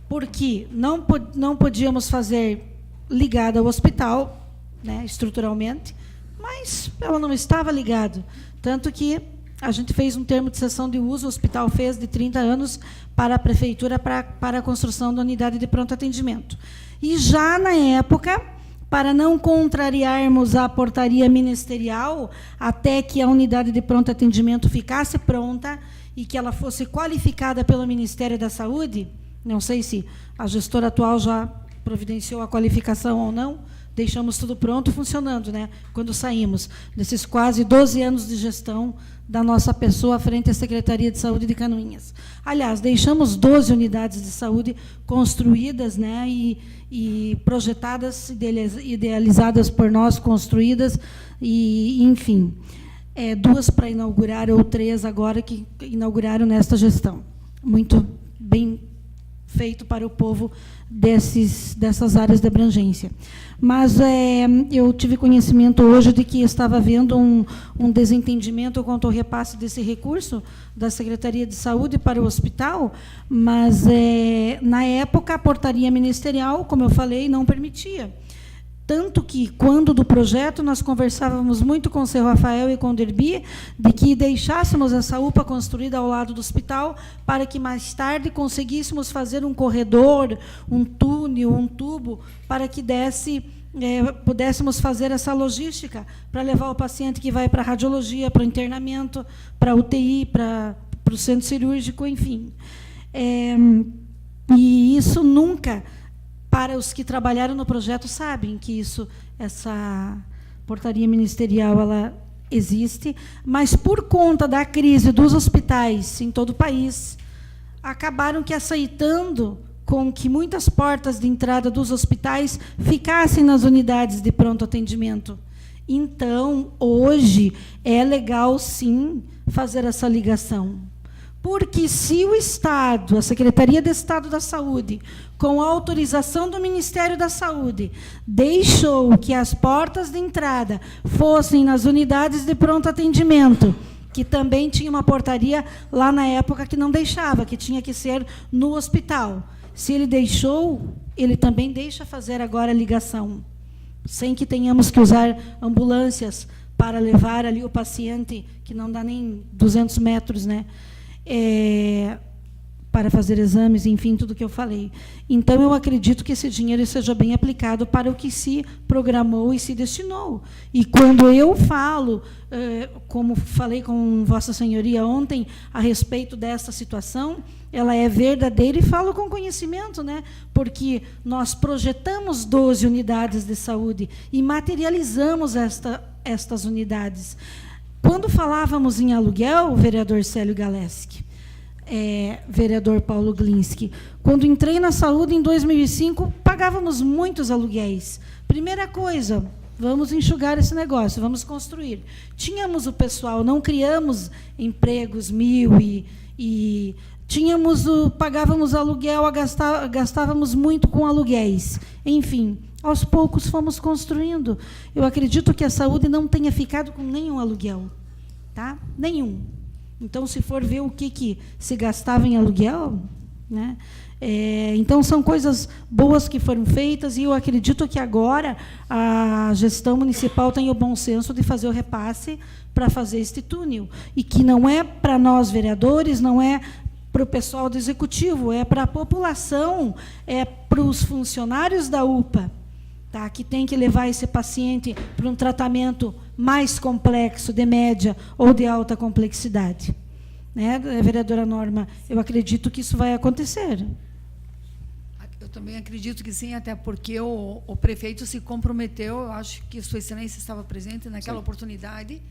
Porque não podíamos fazer ligada ao hospital, né, estruturalmente, mas ela não estava ligada. Tanto que a gente fez um termo de cessão de uso, o hospital fez de 30 anos para a prefeitura para a construção da unidade de pronto atendimento. E já na época, para não contrariarmos a portaria ministerial, até que a unidade de pronto atendimento ficasse pronta e que ela fosse qualificada pelo Ministério da Saúde, não sei se a gestora atual já providenciou a qualificação ou não, deixamos tudo pronto, funcionando, né? Quando saímos desses quase 12 anos de gestão da nossa pessoa frente à Secretaria de Saúde de Canoinhas. Aliás, deixamos 12 unidades de saúde construídas, né, e projetadas, idealizadas por nós, construídas, e, enfim, 2 para inaugurar, ou 3 agora que inauguraram nesta gestão. Muito bem feito para o povo dessas áreas de abrangência. Mas eu tive conhecimento hoje de que estava havendo um desentendimento quanto ao repasse desse recurso da Secretaria de Saúde para o hospital, mas, na época, a portaria ministerial, como eu falei, não permitia. Tanto que, quando do projeto, nós conversávamos muito com o seu Rafael e com o Derby, de que deixássemos essa UPA construída ao lado do hospital, para que mais tarde conseguíssemos fazer um corredor, um túnel, um tubo, para que pudéssemos fazer essa logística, para levar o paciente que vai para a radiologia, para o internamento, para a UTI, para o centro cirúrgico, enfim. E isso nunca... Para os que trabalharam no projeto sabem que essa portaria ministerial ela existe, mas por conta da crise dos hospitais em todo o país, acabaram que aceitando com que muitas portas de entrada dos hospitais ficassem nas unidades de pronto atendimento. Então, hoje, é legal, sim, fazer essa ligação. Porque se o Estado, a Secretaria de Estado da Saúde, com a autorização do Ministério da Saúde, deixou que as portas de entrada fossem nas unidades de pronto atendimento, que também tinha uma portaria lá na época que não deixava, que tinha que ser no hospital. Se ele deixou, ele também deixa fazer agora a ligação, sem que tenhamos que usar ambulâncias para levar ali o paciente, que não dá nem 200 metros, né? Para fazer exames, enfim, tudo que eu falei. Então, eu acredito que esse dinheiro seja bem aplicado para o que se programou e se destinou. E quando eu falo, como falei com Vossa Senhoria ontem, a respeito dessa situação, ela é verdadeira e falo com conhecimento, né? Porque nós projetamos 12 unidades de saúde e materializamos estas unidades. Quando falávamos em aluguel, vereador Célio Galeski, vereador Paulo Glinski, quando entrei na saúde em 2005, pagávamos muitos aluguéis. Primeira coisa, vamos enxugar esse negócio, vamos construir. Tínhamos o pessoal, não criamos empregos 1000 e pagávamos aluguel, gastávamos muito com aluguéis. Enfim, aos poucos fomos construindo. Eu acredito que a saúde não tenha ficado com nenhum aluguel, tá? Nenhum. Então, se for ver o que se gastava em aluguel, né? Então, são coisas boas que foram feitas, e eu acredito que agora a gestão municipal tem o bom senso de fazer o repasse para fazer este túnel. E que não é para nós, vereadores, não é para o pessoal do executivo, é para a população, é para os funcionários da UPA, tá, que tem que levar esse paciente para um tratamento mais complexo, de média ou de alta complexidade. Né, vereadora Norma? Eu acredito que isso vai acontecer. Eu também acredito que sim, até porque o prefeito se comprometeu, eu acho que Sua Excelência estava presente naquela oportunidade,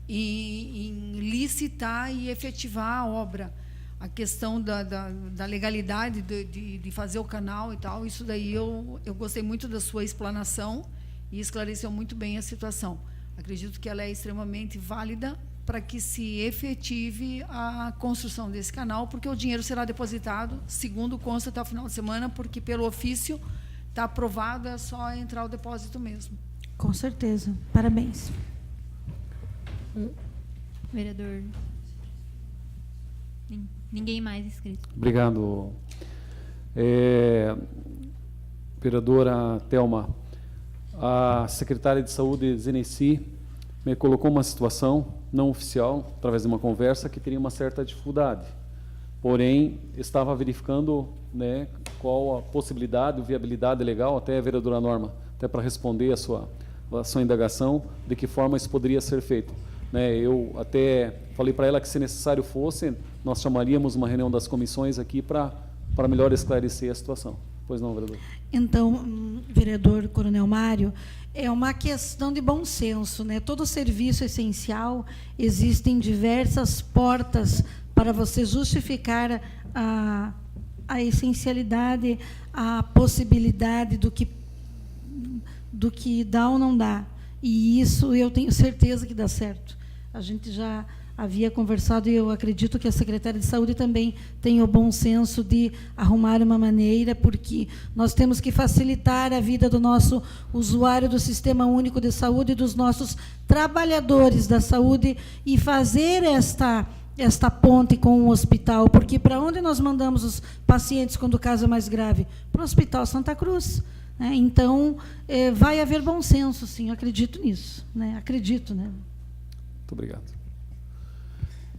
em licitar e efetivar a obra. A questão da legalidade de fazer o canal e tal, isso daí eu gostei muito da sua explanação e esclareceu muito bem a situação. Acredito que ela é extremamente válida para que se efetive a construção desse canal, porque o dinheiro será depositado, segundo consta, até o final de semana, porque pelo ofício está aprovado, é só entrar o depósito mesmo. Com certeza. Parabéns. Vereador. Ninguém mais inscrito. Obrigado. Vereadora Thelma, a secretária de Saúde, Zeneci, me colocou uma situação não oficial, através de uma conversa, que teria uma certa dificuldade. Porém, estava verificando, né, qual a possibilidade, viabilidade legal, até a vereadora Norma, até para responder a sua indagação, de que forma isso poderia ser feito. Né, eu até falei para ela que, se necessário fosse, nós chamaríamos uma reunião das comissões aqui para melhor esclarecer a situação. Pois não, vereador? Então, vereador Coronel Mário, é uma questão de bom senso, né? Todo serviço essencial, existem diversas portas para você justificar a essencialidade, a possibilidade do que dá ou não dá. E isso eu tenho certeza que dá certo. A gente já havia conversado e eu acredito que a secretária de Saúde também tem o bom senso de arrumar uma maneira, porque nós temos que facilitar a vida do nosso usuário do Sistema Único de Saúde, dos nossos trabalhadores da saúde, e fazer esta ponte com o hospital, porque para onde nós mandamos os pacientes quando o caso é mais grave? Para o Hospital Santa Cruz. Né? Então, vai haver bom senso, sim, eu acredito nisso. Né? Acredito. Né? Muito obrigado.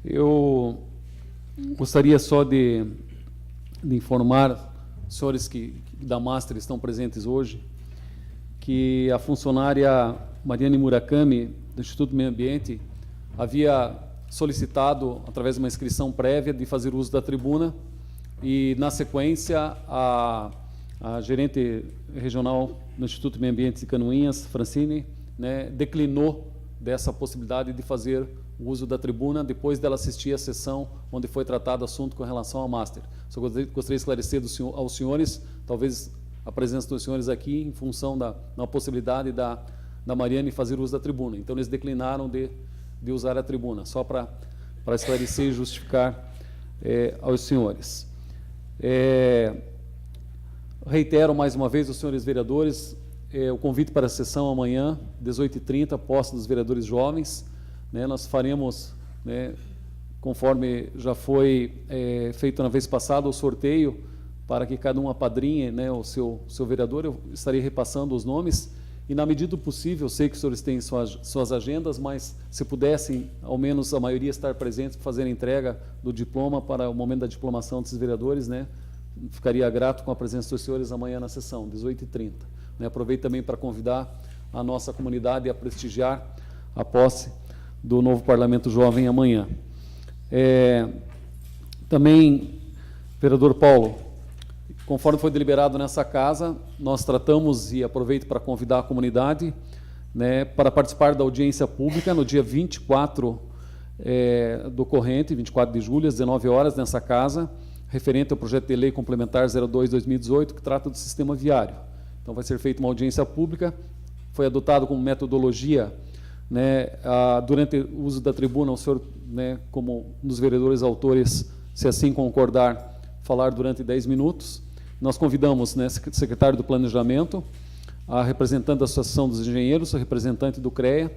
Eu gostaria só de informar os senhores que da Master estão presentes hoje, que a funcionária Mariane Murakami, do Instituto Meio Ambiente, havia solicitado, através de uma inscrição prévia, de fazer uso da tribuna, e, na sequência, a gerente regional do Instituto Meio Ambiente de Canoinhas, Francine, né, declinou dessa possibilidade de fazer o uso da tribuna, depois dela assistir a sessão onde foi tratado o assunto com relação à Master. Só gostaria de esclarecer aos senhores, talvez a presença dos senhores aqui, em função da possibilidade da Mariane fazer uso da tribuna. Então, eles declinaram de usar a tribuna, só para esclarecer e justificar aos senhores. Reitero mais uma vez aos senhores vereadores o convite para a sessão amanhã, 18h30, posse dos vereadores jovens. Né, nós faremos, né, conforme já foi feito na vez passada, o sorteio para que cada um apadrinhe, né, o seu vereador. Eu estarei repassando os nomes e, na medida do possível, eu sei que os senhores têm suas agendas, mas se pudessem, ao menos a maioria, estar presentes para fazer a entrega do diploma para o momento da diplomação desses vereadores, né, ficaria grato com a presença dos senhores amanhã na sessão, 18h30. Né, aproveito também para convidar a nossa comunidade a prestigiar a posse do novo Parlamento Jovem amanhã. Também, vereador Paulo, conforme foi deliberado nessa casa, nós tratamos, e aproveito para convidar a comunidade, né, para participar da audiência pública no dia 24 do corrente, 24 de julho, às 19 horas, nessa casa, referente ao projeto de lei complementar 02/2018, que trata do sistema viário. Então, vai ser feita uma audiência pública, foi adotado como metodologia, né, durante o uso da tribuna, o senhor, né, como um dos vereadores autores, se assim concordar, falar durante 10 minutos. Nós convidamos, né, o secretário do Planejamento, a representante da Associação dos Engenheiros, o representante do CREA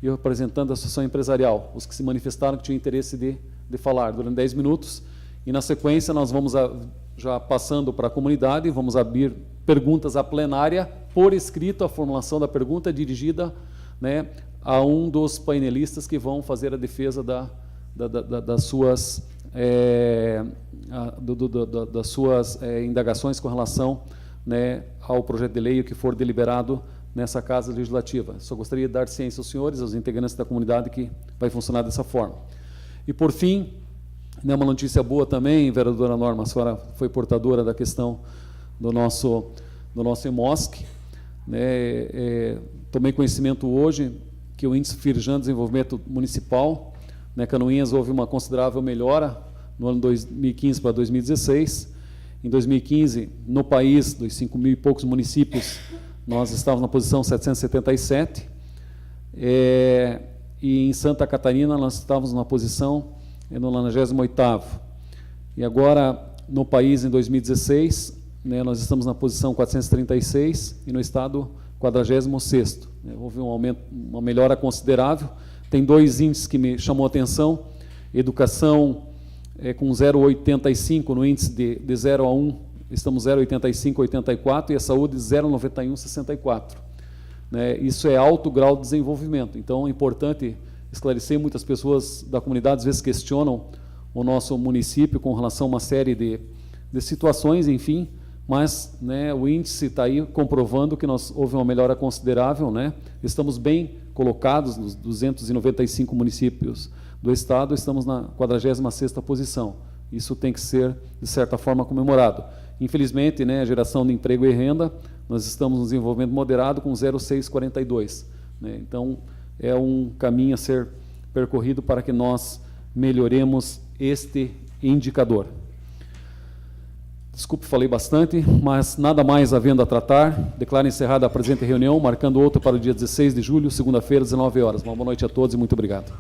e o representante da Associação Empresarial, os que se manifestaram que tinham interesse de falar durante 10 minutos. E, na sequência, nós vamos, já passando para a comunidade, vamos abrir perguntas à plenária, por escrito, a formulação da pergunta dirigida, né, a um dos painelistas que vão fazer a defesa das suas indagações com relação, né, ao projeto de lei que for deliberado nessa Casa Legislativa. Só gostaria de dar ciência aos senhores, aos integrantes da comunidade, que vai funcionar dessa forma. E, por fim, né, uma notícia boa também, vereadora Norma, a senhora foi portadora da questão do nosso EMOSC. Né, tomei conhecimento hoje que o índice Firjan de Desenvolvimento Municipal, né, Canoinhas, houve uma considerável melhora no ano 2015 para 2016. Em 2015, no país, dos 5.000 e poucos municípios, nós estávamos na posição 777. e em Santa Catarina nós estávamos na posição no 98º. E agora, no país, em 2016, né, nós estamos na posição 436 e no estado 46º. Houve um aumento, uma melhora considerável. Tem 2 índices que me chamou a atenção. Educação com 0,85 no índice de 0 a 1, estamos 0,85, 84, e a saúde 0,91, 64. Né, isso é alto grau de desenvolvimento. Então, é importante esclarecer, muitas pessoas da comunidade às vezes questionam o nosso município com relação a uma série de situações, enfim, mas, né, o índice está aí comprovando que houve uma melhora considerável, né? Estamos bem colocados nos 295 municípios do estado, estamos na 46ª posição. Isso tem que ser, de certa forma, comemorado. Infelizmente, né, a geração de emprego e renda, nós estamos no desenvolvimento moderado com 0,642. Né? Então, é um caminho a ser percorrido para que nós melhoremos este indicador. Desculpe, falei bastante, mas nada mais havendo a tratar. Declaro encerrada a presente reunião, marcando outra para o dia 16 de julho, segunda-feira, 19 horas. Uma boa noite a todos e muito obrigado.